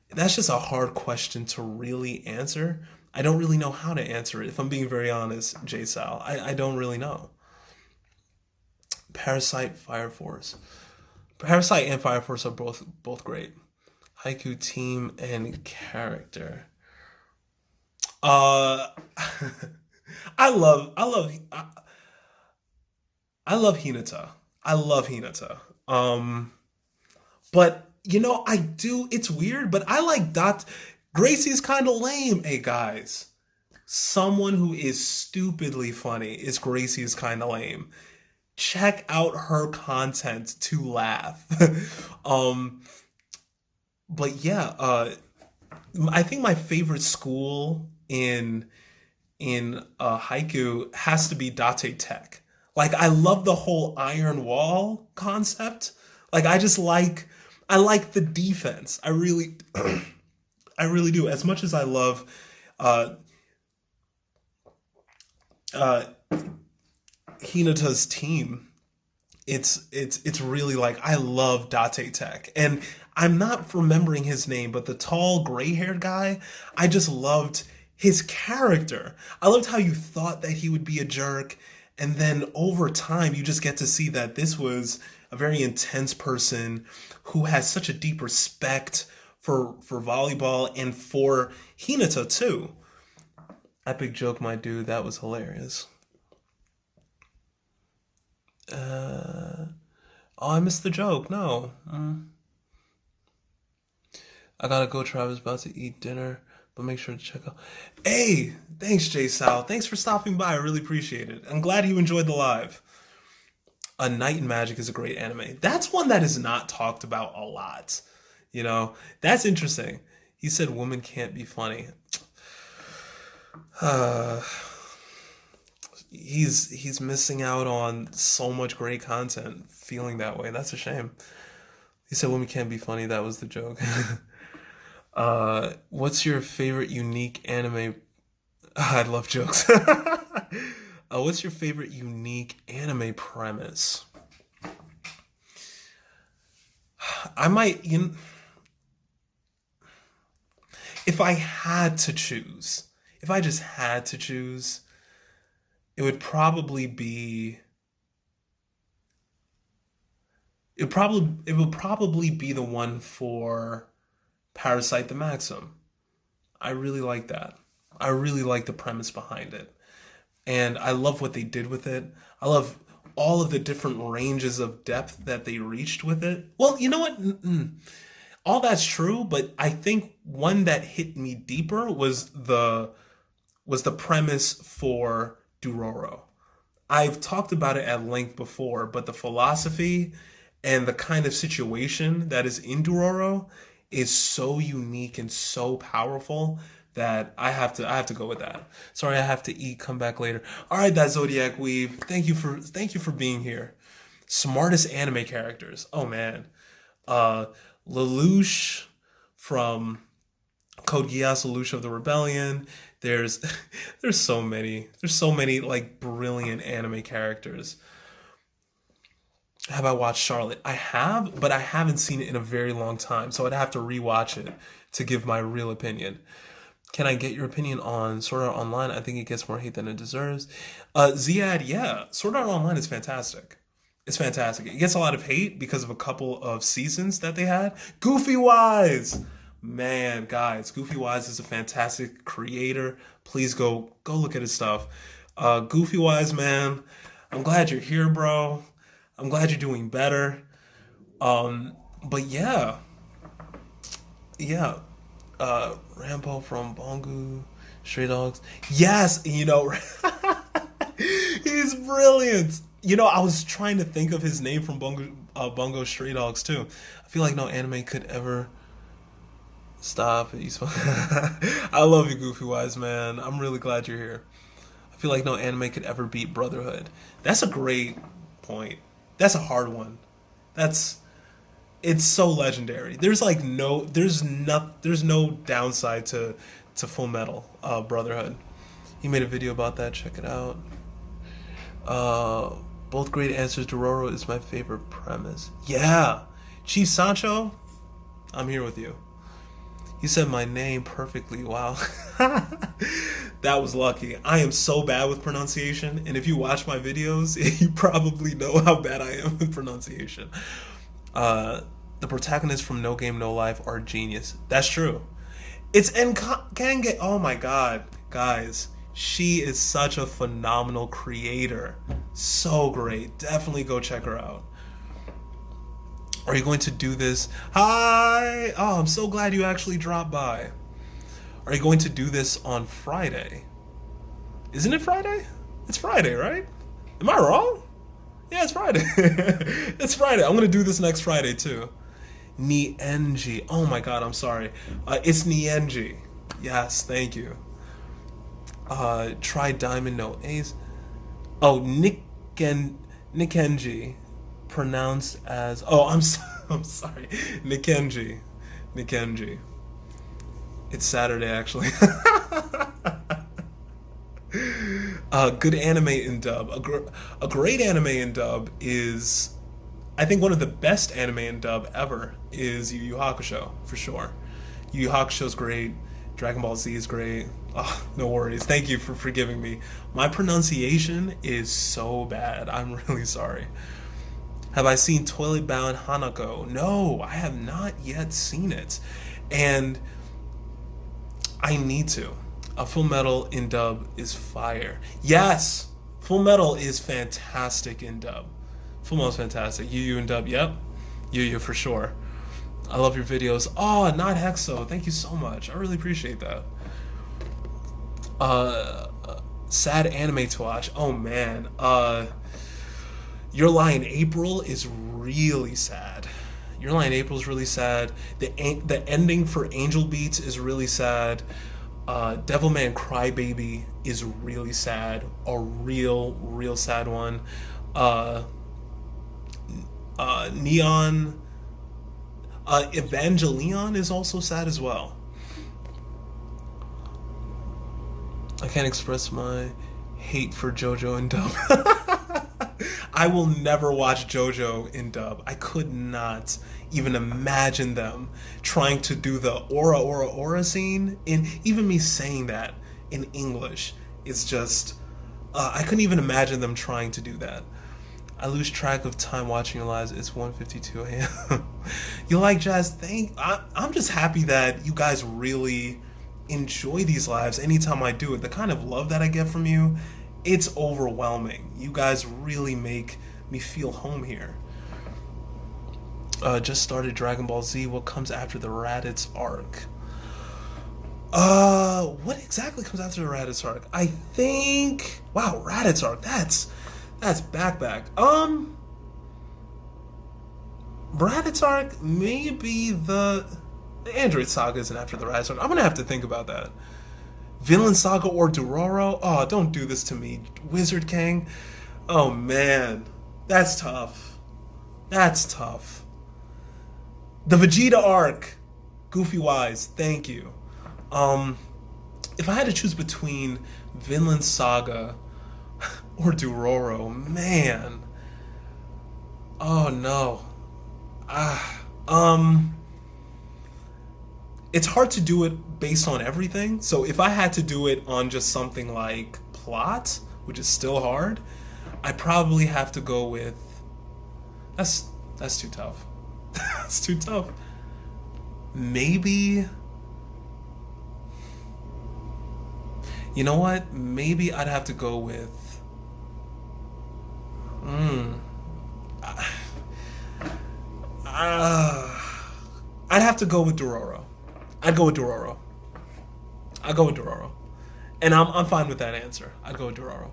that's just a hard question to really answer. I don't really know how to answer it, if I'm being very honest, J Sal. I don't really know. Parasite, Fire Force. Parasite and Fire Force are both great. Haiku team and character. Uh I love I love Hinata. I love Hinata. But I do. It's weird, but I like Dot. Gracie's kind of lame. Hey guys, someone who is stupidly funny is Gracie is kind of lame. Check out her content to laugh. um, but yeah, I think my favorite school in haiku has to be Date Tech. Like I love the whole iron wall concept. Like I like the defense. I really I really do. As much as I love uh uh Hinata's team, it's really like I love Date Tech. And I'm not remembering his name, but the tall gray-haired guy, I just loved his character. I loved how you thought that he would be a jerk, and then over time you just get to see that this was a very intense person who has such a deep respect for volleyball and for Hinata too. Epic joke, my dude. That was hilarious. Oh, I missed the joke. No. I gotta go. Travis about to eat dinner, but make sure to check out. Hey, thanks, Jay Sal. Thanks for stopping by. I really appreciate it. I'm glad you enjoyed the live. A Night in Magic is a great anime. That's one that is not talked about a lot. That's interesting. He said women can't be funny. He's missing out on so much great content feeling that way. That's a shame. He said women can't be funny. That was the joke. What's your favorite unique anime? I love jokes. What's your favorite unique anime premise? I might, if I had to choose, if I just had to choose, it would probably be, it would probably be the one for Parasite the Maxim. I really like that. I really like the premise behind it. And I love what they did with it. I love all of the different ranges of depth that they reached with it. Well, you know what? All that's true, but I think one that hit me deeper was the premise for Dororo. I've talked about it at length before, but the philosophy and the kind of situation that is in Dororo is so unique and so powerful that I have to go with that. Sorry, I have to eat. Come back later. All right, that Zodiac Weave. Thank you for being here. Smartest anime characters. Oh man, Lelouch from Code Geass, Lelouch of the Rebellion. There's so many. There's so many like brilliant anime characters. Have I watched Charlotte? I have, but I haven't seen it in a very long time, so I'd have to rewatch it to give my real opinion. Can I get your opinion on Sword Art Online? I think it gets more hate than it deserves. Ziad, yeah, Sword Art Online is fantastic. It's fantastic. It gets a lot of hate because of a couple of seasons that they had. Goofy Wise! Man, guys, Goofy Wise is a fantastic creator. Please go look at his stuff. Goofy Wise, man, I'm glad you're here, bro. I'm glad you're doing better. But yeah. Rambo from Bongo, Stray Dogs. Yes, he's brilliant. I was trying to think of his name from Bongo Stray Dogs too. I feel like no anime could ever stop. I love you, Goofy Wise, man. I'm really glad you're here. I feel like no anime could ever beat Brotherhood. That's a great point. That's a hard one. It's so legendary. There's no downside to Full Metal Brotherhood. He made a video about that. Check it out. Both great answers. Dororo is my favorite premise. Yeah. Chief Sancho, I'm here with you. He said my name perfectly. Wow. That was lucky. I am so bad with pronunciation, and if you watch my videos, you probably know how bad I am with pronunciation. The protagonists from No Game No Life are genius. That's true. It's Kange. Oh my god, guys. She is such a phenomenal creator. So great. Definitely go check her out. Are you going to do this? Hi! Oh, I'm so glad you actually dropped by. Are you going to do this on Friday? Isn't it Friday? It's Friday, right? Am I wrong? Yeah, it's Friday. It's Friday. I'm going to do this next Friday, too. Nienji. Oh my god, I'm sorry. It's Nienji. Yes, thank you. Try Diamond No Ace. Oh, Nikenji. Pronounced as... Oh, I'm sorry. Nikenji. It's Saturday, actually. Good anime in dub. A great anime in dub is... I think one of the best anime in dub ever is Yu Yu Hakusho, for sure. Yu Yu Hakusho's great. Dragon Ball Z is great. Oh, no worries. Thank you for forgiving me. My pronunciation is so bad. I'm really sorry. Have I seen Toilet Bound Hanako? No, I have not yet seen it. And I need to. Full Metal in dub is fire. Yes! Full Metal is fantastic in dub. Full Metal's fantastic. Yu Yu in dub, yep. Yu Yu for sure. I love your videos. Oh, not Hexo. Thank you so much. I really appreciate that. Sad anime to watch. Oh man. Your Lie in April is really sad. Your Lie in April is really sad. The ending for Angel Beats is really sad. Devilman Crybaby is really sad. A real sad one. Neon Evangelion is also sad as well. I can't express my hate for JoJo in dub. I will never watch JoJo in dub. I could not even imagine them trying to do the aura scene. In even me saying that in English, it's just I couldn't even imagine them trying to do that. I lose track of time watching your lives. It's 1:52 a.m. You like jazz? I'm just happy that you guys really enjoy these lives anytime I do it. The kind of love that I get from you, it's overwhelming. You guys really make me feel home here. Just started Dragon Ball Z. What comes after the Raditz arc? What exactly comes after the Raditz arc? I think... Wow, Raditz arc. That's back. Raditz arc, maybe the Android Saga isn't after the Raditz arc. I'm gonna have to think about that. Vinland Saga or Dororo? Oh, don't do this to me, Wizard King. Oh man, that's tough. The Vegeta arc, Goofy Wise, thank you. If I had to choose between Vinland Saga or Dororo, man. Oh no. It's hard to do it based on everything. So if I had to do it on just something like plot, which is still hard, I probably have to go with... That's too tough. That's too tough. Maybe... You know what? Maybe I'd have to go with... I'd have to go with Dororo. I'd go with Dororo. And I'm fine with that answer. I'd go with Dororo.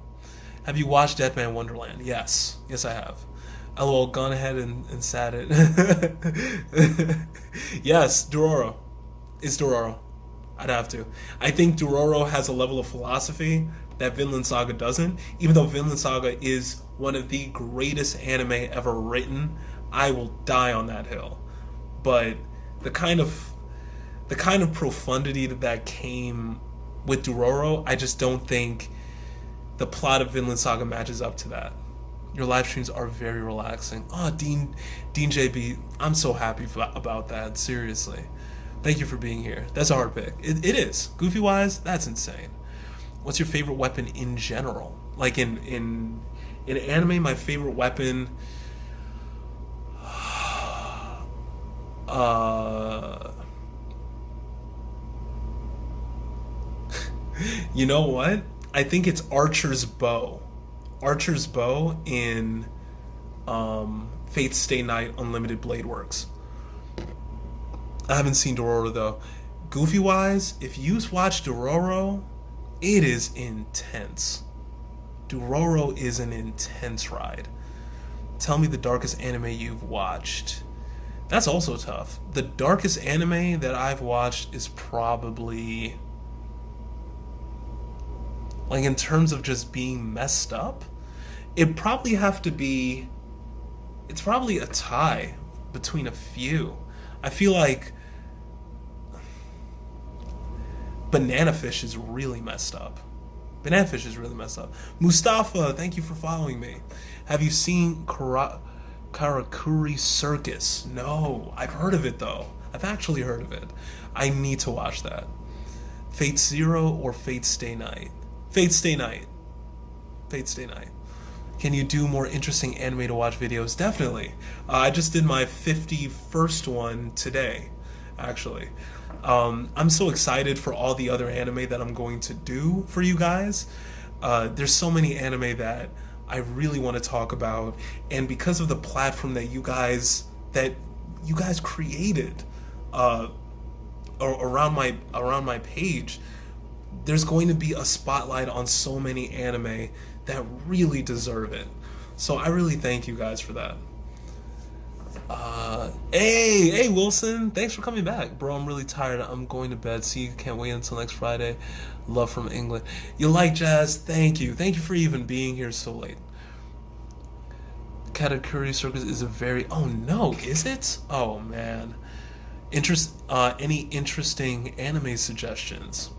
Have you watched Deadman Wonderland? Yes, I have. LOL, gone ahead and sat it. Yes, Dororo. It's Dororo. I'd have to. I think Dororo has a level of philosophy that Vinland Saga doesn't. Even though Vinland Saga is one of the greatest anime ever written, I will die on that hill. But the kind of profundity that came with Dororo, I just don't think the plot of Vinland Saga matches up to that. Your live streams are very relaxing. Oh, Dean JB, I'm so happy about that. Seriously, thank you for being here. That's a hard pick. It is. Goofy wise, that's insane. What's your favorite weapon in general? Like in anime, my favorite weapon. You know what? I think it's Archer's bow. Archer's bow in Fate's Stay Night Unlimited Blade Works. I haven't seen Dororo though. Goofy wise, if you watch Dororo, it is intense. Dororo is an intense ride. Tell me the darkest anime you've watched. That's also tough. The darkest anime that I've watched is probably, like, in terms of just being messed up, it'd probably have to be, it's probably a tie between a few. I feel like Banana Fish is really messed up. Banana Fish is really messed up. Mustafa, thank you for following me. Have you seen Karakuri Circus? No, I've heard of it though. I've actually heard of it. I need to watch that. Fate Zero or Fate Stay Night? Fate Stay Night. Fate Stay Night. Can you do more interesting anime to watch videos? Definitely. I just did my 51st one today, actually. I'm so excited for all the other anime that I'm going to do for you guys. There's so many anime that I really want to talk about, and because of the platform that you guys created around my page, there's going to be a spotlight on so many anime that really deserve it. So I really thank you guys for that. Hey Wilson, thanks for coming back. Bro, I'm really tired. I'm going to bed. See you. Can't wait until next Friday. Love from England. You like jazz? Thank you. Thank you for even being here so late. Katakuri Circus is a very... Oh no, is it? Oh man. Any interesting anime suggestions?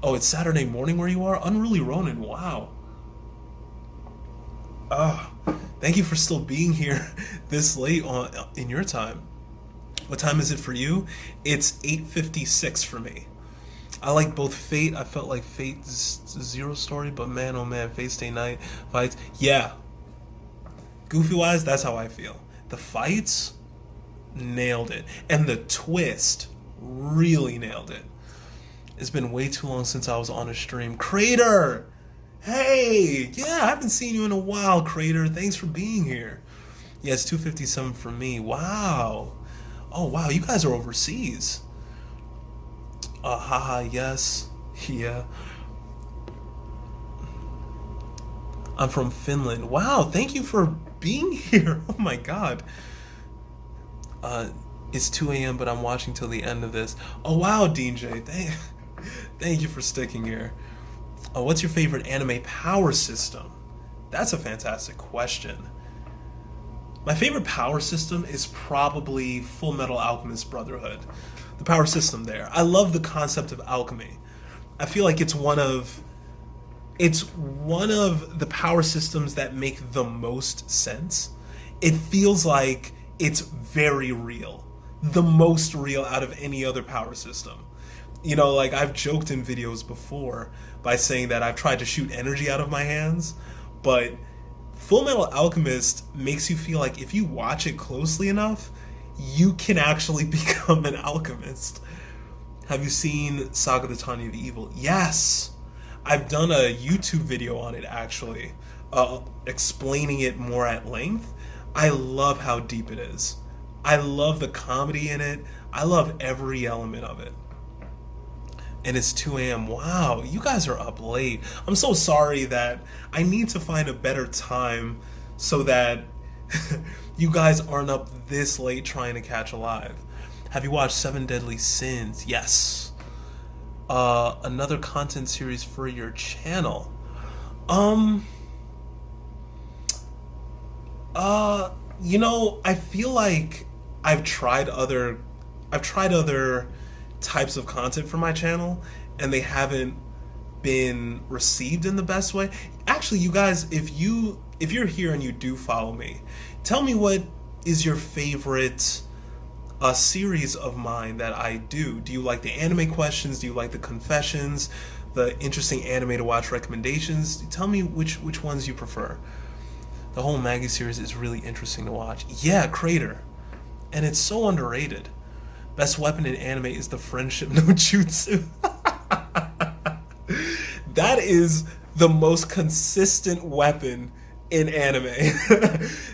Oh, it's Saturday morning where you are? Unruly Ronin, wow. Thank you for still being here this late in your time. What time is it for you? It's 8:56 for me. I like both Fate. I felt like Fate Zero story, but man, oh man, Fate Stay Night fights. Yeah. Goofy wise, that's how I feel. The fights, nailed it. And the twist, really nailed it. It's been way too long since I was on a stream. Crater! Hey! Yeah, I haven't seen you in a while, Crater. Thanks for being here. Yeah, it's 2:57 for me. Wow. Oh, wow, you guys are overseas. Haha, yes. Yeah. I'm from Finland. Wow, thank you for being here. Oh my god. It's 2 a.m., but I'm watching till the end of this. Oh wow, DJ. Thank you for sticking here. What's your favorite anime power system? That's a fantastic question. My favorite power system is probably Full Metal Alchemist Brotherhood. The power system there. I love the concept of alchemy. I feel like it's one of the power systems that make the most sense. It feels like it's very real. The most real out of any other power system. You know, like I've joked in videos before by saying that I've tried to shoot energy out of my hands, but Full Metal Alchemist makes you feel like if you watch it closely enough, you can actually become an alchemist. Have you seen Saga the Tanya of Evil? Yes! I've done a YouTube video on it actually, explaining it more at length. I love how deep it is. I love the comedy in it. I love every element of it. And it's 2 a.m. Wow, you guys are up late. I'm so sorry that I need to find a better time so that you guys aren't up this late trying to catch a live. Have you watched Seven Deadly Sins? Yes. Another content series for your channel. You know, I feel like I've tried other types of content for my channel, and they haven't been received in the best way. Actually, you guys, if you're here and you do follow me, tell me what is your favorite series of mine that I do. Do you like the anime questions? Do you like the confessions? The interesting anime to watch recommendations? Tell me which ones you prefer. The whole Maggie series is really interesting to watch. Yeah, Crater. And it's so underrated. Best weapon in anime is the friendship no jutsu. That is the most consistent weapon in anime.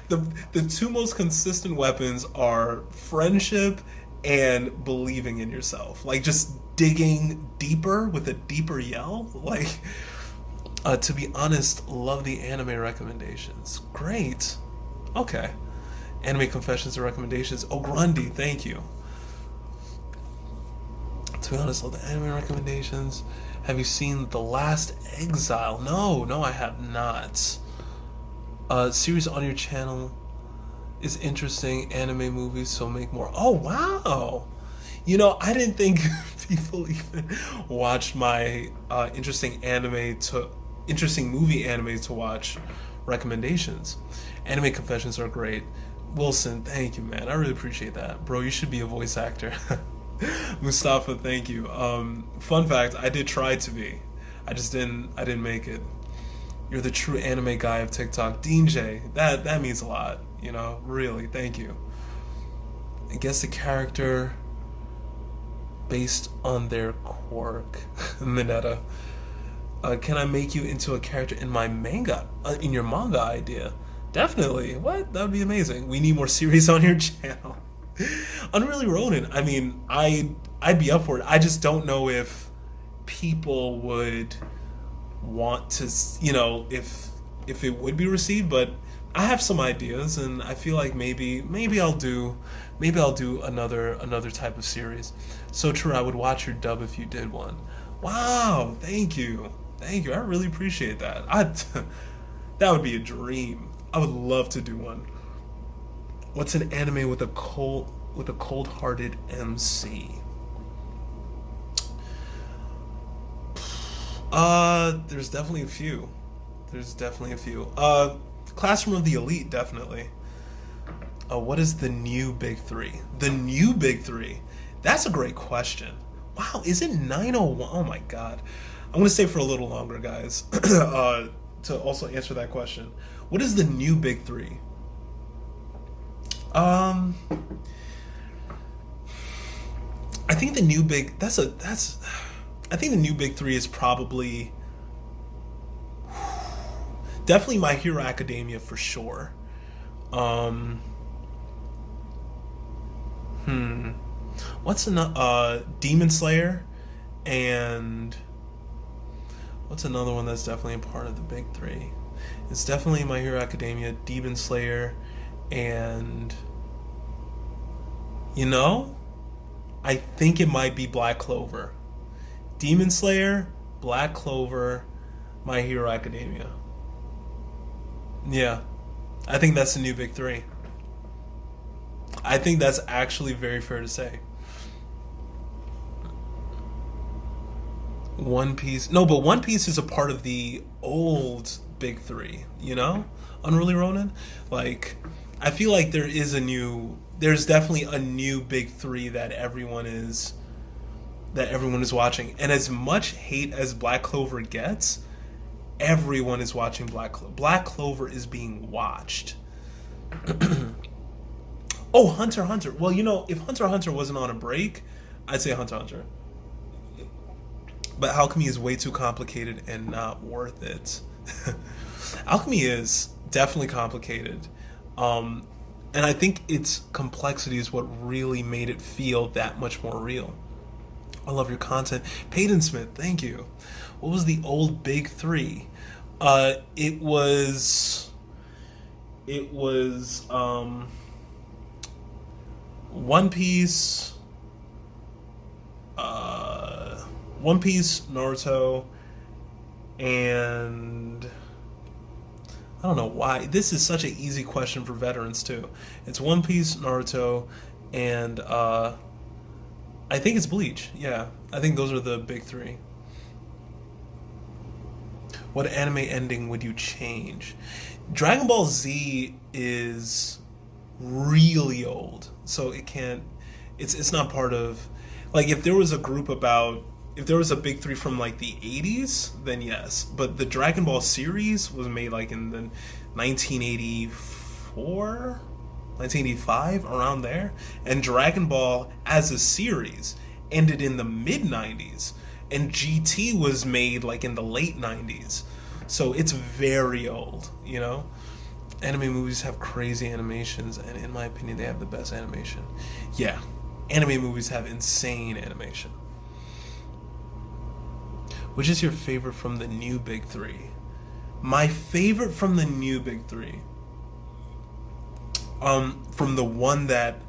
The two most consistent weapons are friendship and believing in yourself. Like just digging deeper with a deeper yell. Like, to be honest, love the anime recommendations. Great. Okay. Anime confessions and recommendations. Oh, Grundy, thank you. To be honest, love the anime recommendations. Have you seen The Last Exile? No, I have not. Series on your channel is interesting. Anime movies, so make more. Oh, wow. You know, I didn't think people even watched my interesting movie anime to watch recommendations. Anime confessions are great. Wilson, thank you, man. I really appreciate that. Bro, you should be a voice actor. Mustafa, thank you. Fun fact, I did try to be. I didn't make it. You're the true anime guy of TikTok. Dean J, that means a lot, you know, really, thank you. I guess the character based on their quirk. Minetta. Can I make you into a character in my manga, in your manga idea? Definitely. What? That would be amazing. We need more series on your channel. Unreally Ronin. I mean, I'd be up for it. I just don't know if people would want to, you know, if it would be received. But I have some ideas, and I feel like maybe I'll do another type of series. So true. I would watch your dub if you did one. Wow. Thank you. I really appreciate that. That would be a dream. I would love to do one. What's an anime with a cold-hearted MC? There's definitely a few. Classroom of the Elite, definitely. What is the new big three? The new big three? That's a great question. Wow, is it 901? Oh my god. I'm gonna stay for a little longer, guys, to also answer that question. What is the new big three? I think the new big I think the new big three is probably definitely My Hero Academia for sure. What's Demon Slayer, and what's another one that's definitely a part of the big three? It's definitely My Hero Academia, Demon Slayer, and you know, I think it might be Black Clover. Demon Slayer, Black Clover, My Hero Academia. Yeah, I think that's the new big three. I think that's actually very fair to say. One Piece. No, but One Piece is a part of the old big three, you know? Unruly Ronin? Like, I feel like there's definitely a new big three that everyone is watching. And as much hate as Black Clover gets, everyone is watching Black Clover. Black Clover is being watched. Oh, Hunter x Hunter. Well, you know, if Hunter x Hunter wasn't on a break, I'd say Hunter x Hunter. But Alchemy is way too complicated and not worth it. Alchemy is definitely complicated. And I think its complexity is what really made it feel that much more real. I love your content. Peyton Smith, thank you. What was the old big three? It was One Piece, Naruto, and I don't know why. This is such an easy question for veterans too. It's One Piece, Naruto, and I think it's Bleach. Yeah, I think those are the big three. What anime ending would you change? Dragon Ball Z is really old, so it can't. It's not part of. Like, if there was a group about, if there was a big three from like the 80s, then yes. But the Dragon Ball series was made like in the 1984, 1985, around there, and Dragon Ball as a series ended in the mid 90s, and GT was made like in the late 90s. So it's very old, you know? Anime movies have crazy animations, and in my opinion, they have the best animation. Yeah, anime movies have insane animation. Which is your favorite from the new big three? My favorite from the new big three, from the one that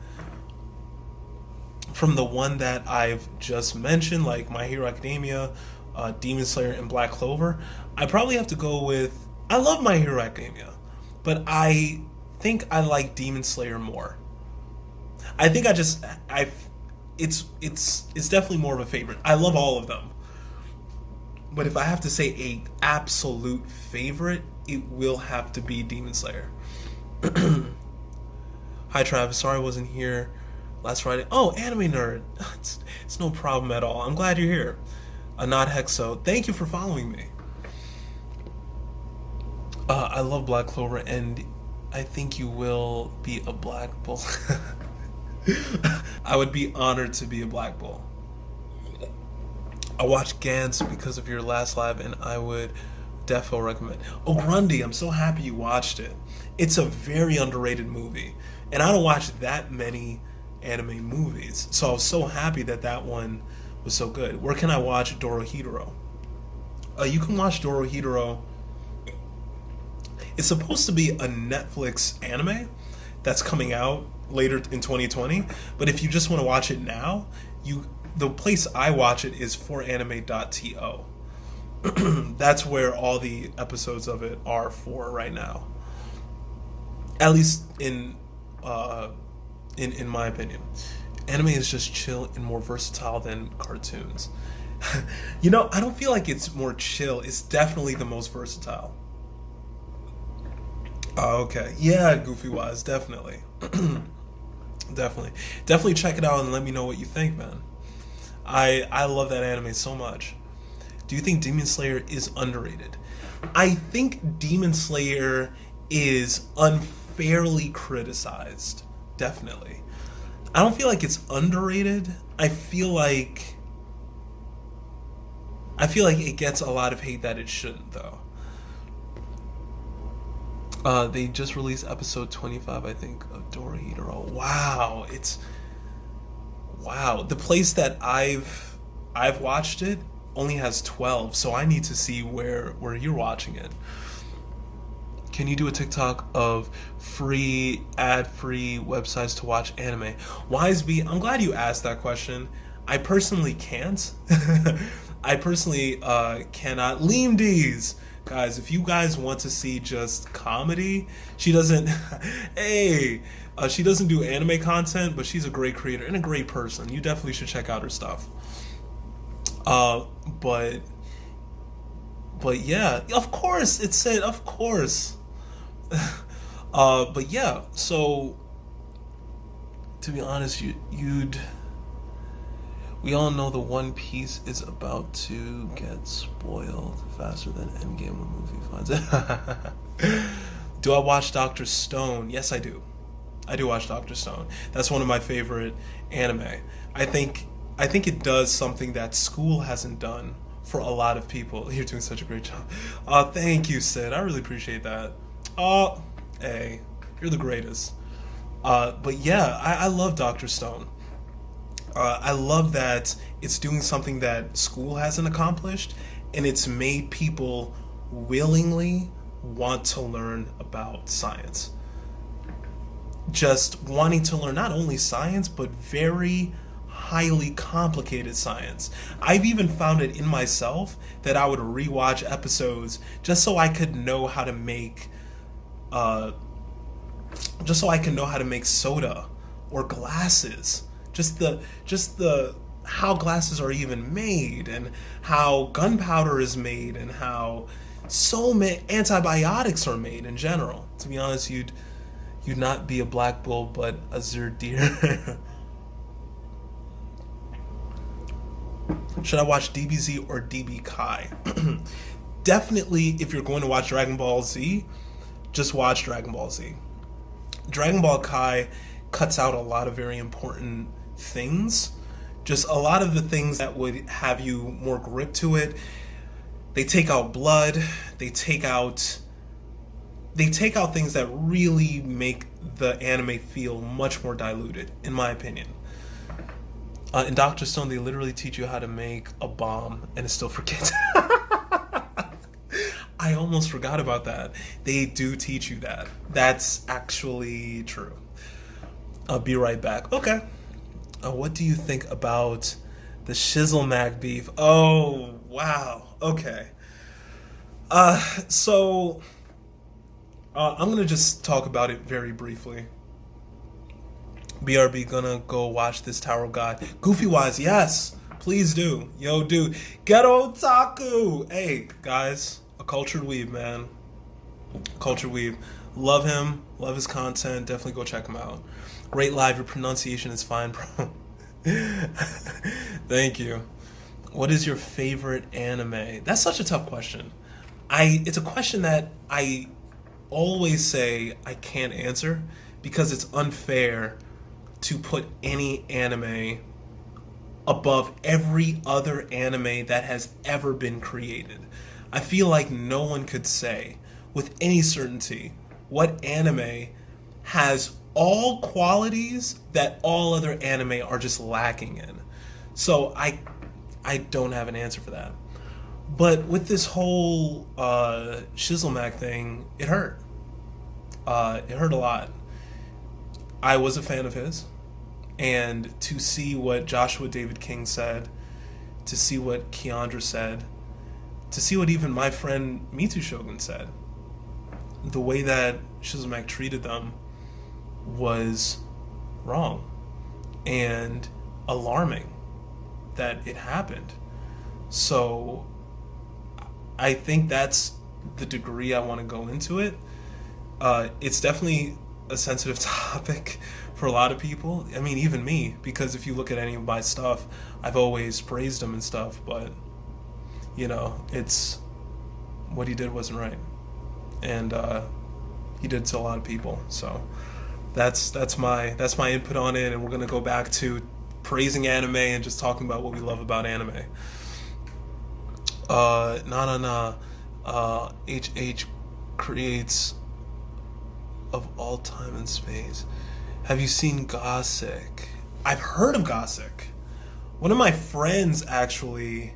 I've just mentioned, like My Hero Academia, Demon Slayer, and Black Clover, I probably have to go with. I love My Hero Academia, but I think I like Demon Slayer more. I think it's definitely more of a favorite. I love all of them, but if I have to say a absolute favorite, it will have to be Demon Slayer. Hi Travis, sorry I wasn't here last Friday. Oh, anime nerd. It's no problem at all. I'm glad you're here. Anad Hexo, thank you for following me. I love Black Clover, and I think you will be a Black Bull. I would be honored to be a Black Bull. I watched Gantz because of your last live, and I would defo recommend. Oh, Grundy, I'm so happy you watched it. It's a very underrated movie, and I don't watch that many anime movies, so I was so happy that that one was so good. Where can I watch Dorohedoro? You can watch Dorohedoro. It's supposed to be a Netflix anime that's coming out later in 2020, but if you just want to watch it now, the place I watch it is foranime.to. That's where all the episodes of it are for right now. At least in my opinion. Anime is just chill and more versatile than cartoons. You know, I don't feel like it's more chill. It's definitely the most versatile. Oh, okay. Yeah, Goofy Wise, definitely. Definitely check it out and let me know what you think, man. I love that anime so much. Do you think Demon Slayer is underrated? I think Demon Slayer is unfairly criticized. Definitely. I don't feel like it's underrated. I feel like it gets a lot of hate that it shouldn't, though. They just released episode 25, I think, of Dorohedoro. Wow, the place that I've watched it only has 12, so I need to see where you're watching it. Can you do a TikTok of free, ad-free websites to watch anime? Wiseby, I'm glad you asked that question. I personally can't. I personally cannot. Leemdees! Guys, if you guys want to see just comedy, she doesn't... hey! She doesn't do anime content, but she's a great creator and a great person. You definitely should check out her stuff. But yeah, of course, it said, of course. But yeah, so to be honest, we all know the One Piece is about to get spoiled faster than Endgame when movie finds it. Do I watch Dr. Stone? Yes, I do. I do watch Dr. Stone. That's one of my favorite anime. I think it does something that school hasn't done for a lot of people. You're doing such a great job. Thank you, Sid. I really appreciate that. Hey, you're the greatest. But yeah, I love Dr. Stone. I love that it's doing something that school hasn't accomplished, and it's made people willingly want to learn about science. Just wanting to learn not only science, but very highly complicated science. I've even found it in myself that I would rewatch episodes just so I could know how to make soda or glasses. Just the how glasses are even made, and how gunpowder is made, and how so many antibiotics are made in general. To be honest, you'd not be a black bull, but a deer. Should I watch DBZ or DB Kai? Definitely, if you're going to watch Dragon Ball Z, just watch Dragon Ball Z. Dragon Ball Kai cuts out a lot of very important things. Just a lot of the things that would have you more grip to it. They take out blood. They take out things that really make the anime feel much more diluted, in my opinion. In Dr. Stone, they literally teach you how to make a bomb, and it still forgets. I almost forgot about that. They do teach you that. That's actually true. I'll be right back. Okay. What do you think about the Shizzle Mag beef? Oh, wow. Okay. So I'm gonna just talk about it very briefly. BRB gonna go watch this Tower God. Goofy Wise, yes, please do. Yo, dude, Ghetto Otaku. Hey, guys, a cultured weeb, man. Cultured weeb. Love him. Love his content. Definitely go check him out. Great live. Your pronunciation is fine, bro. Thank you. What is your favorite anime? That's such a tough question. It's a question that I always say I can't answer because it's unfair to put any anime above every other anime that has ever been created. I feel like no one could say with any certainty what anime has all qualities that all other anime are just lacking in. So I don't have an answer for that. But with this whole Shizzle thing, it hurt. It hurt a lot. I was a fan of his, and to see what Joshua David King said, to see what Keandra said, to see what even my friend Mitsu Shogun said, the way that Shizzle treated them was wrong and alarming that it happened. So I think that's the degree I want to go into it. It's definitely a sensitive topic for a lot of people. I mean, even me, because if you look at any of my stuff, I've always praised him and stuff, but you know, it's what he did wasn't right, and he did to a lot of people. So that's my input on it, and we're gonna go back to praising anime and just talking about what we love about anime. HH creates of all time and space. Have you seen Gossick? I've heard of Gossick. One of my friends actually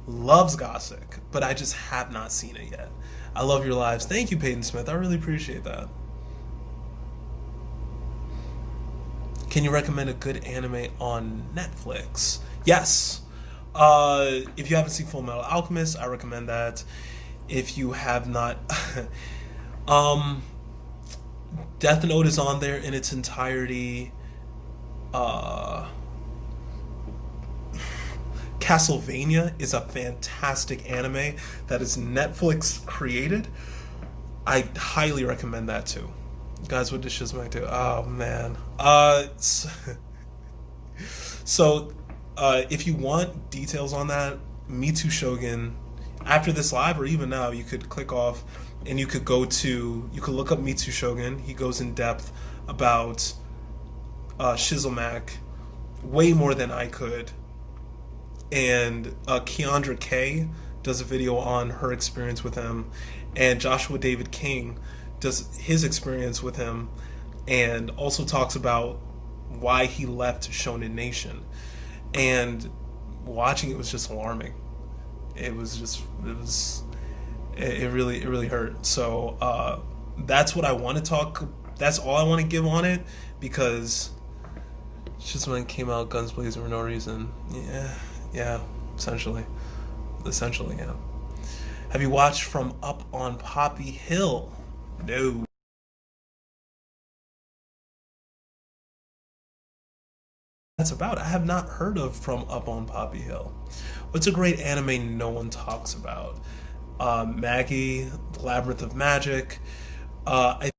loves Gossick, but I just have not seen it yet. I love your lives. Thank you, Peyton Smith. I really appreciate that. Can you recommend a good anime on Netflix? Yes. If you haven't seen Full Metal Alchemist, I recommend that. If you have not, Death Note is on there in its entirety. Castlevania is a fantastic anime that is Netflix created. I highly recommend that too. Guys, what did Shizmack do? Oh man. So if you want details on that, Mitsu Shogun, after this live or even now, you could click off and you could look up Mitsu Shogun. He goes in depth about Shizzle way more than I could. And Keandra K does a video on her experience with him, and Joshua David King does his experience with him, and also talks about why he left Shonen Nation. And watching it was just alarming. It really hurt. So that's what I want to talk. That's all I want to give on it, because just when it came out guns blazing for no reason. Yeah, essentially, yeah. Have you watched From Up on Poppy Hill? No. that's about. I have not heard of From Up on Poppy Hill. What's a great anime no one talks about? Maggie, The Labyrinth of Magic. I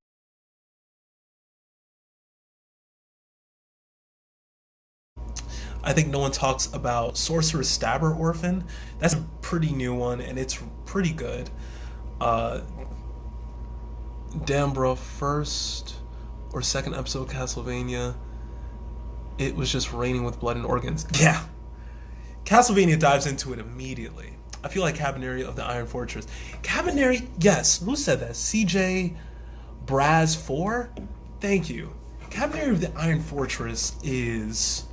I think no one talks about Sorcerer's Stabber Orphan. That's a pretty new one, and it's pretty good. Uh, damn, bro, first or second episode of Castlevania, it was just raining with blood and organs. Yeah, Castlevania dives into it immediately. I feel like Cabaneri of the Iron Fortress. Cabaneri, yes. Who said that? CJ Braz 4? Thank you. Cabaneri of the Iron Fortress is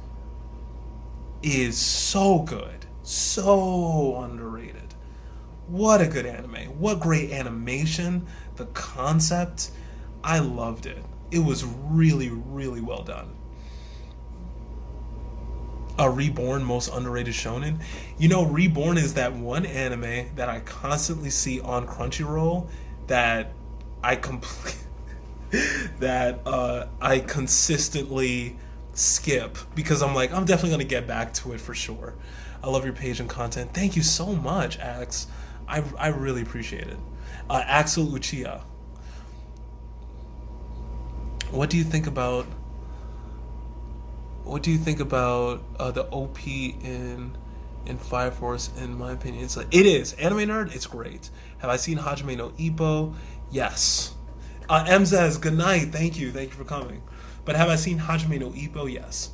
so good. So underrated. What a good anime. What great animation. The concept. I loved it. It was really, really well done. Reborn, most underrated shonen. You know, Reborn is that one anime that I constantly see on Crunchyroll that I complete that I consistently skip because I'm like, I'm definitely gonna get back to it for sure. I love your page and content. Thank you so much, Ax. I really appreciate it. Axel Uchiha. What do you think about the OP in Fire Force? In my opinion, it's like, it is anime nerd. It's great. Have I seen Hajime no Ippo? Yes. Emcee, good night. Thank you for coming. But have I seen Hajime no Ippo? Yes.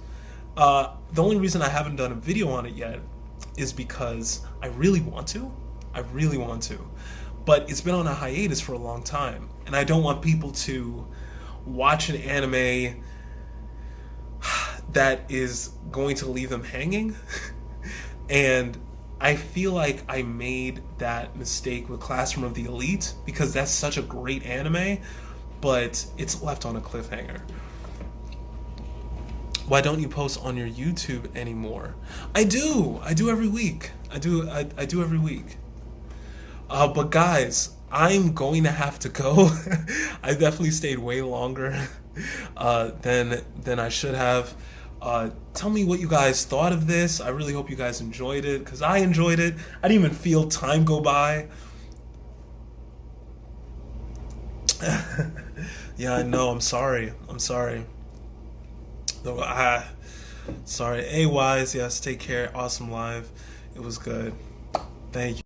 The only reason I haven't done a video on it yet is because I really want to. But it's been on a hiatus for a long time, and I don't want people to watch an anime that is going to leave them hanging. And I feel like I made that mistake with Classroom of the Elite because that's such a great anime, but it's left on a cliffhanger. Why don't you post on your YouTube anymore? I do every week. I do every week. But guys, I'm going to have to go. I definitely stayed way longer than I should have. Tell me what you guys thought of this. I really hope you guys enjoyed it, because I enjoyed it. I didn't even feel time go by. Yeah, I know. I'm sorry. No, sorry. A-Wise, yes, take care. Awesome live. It was good. Thank you.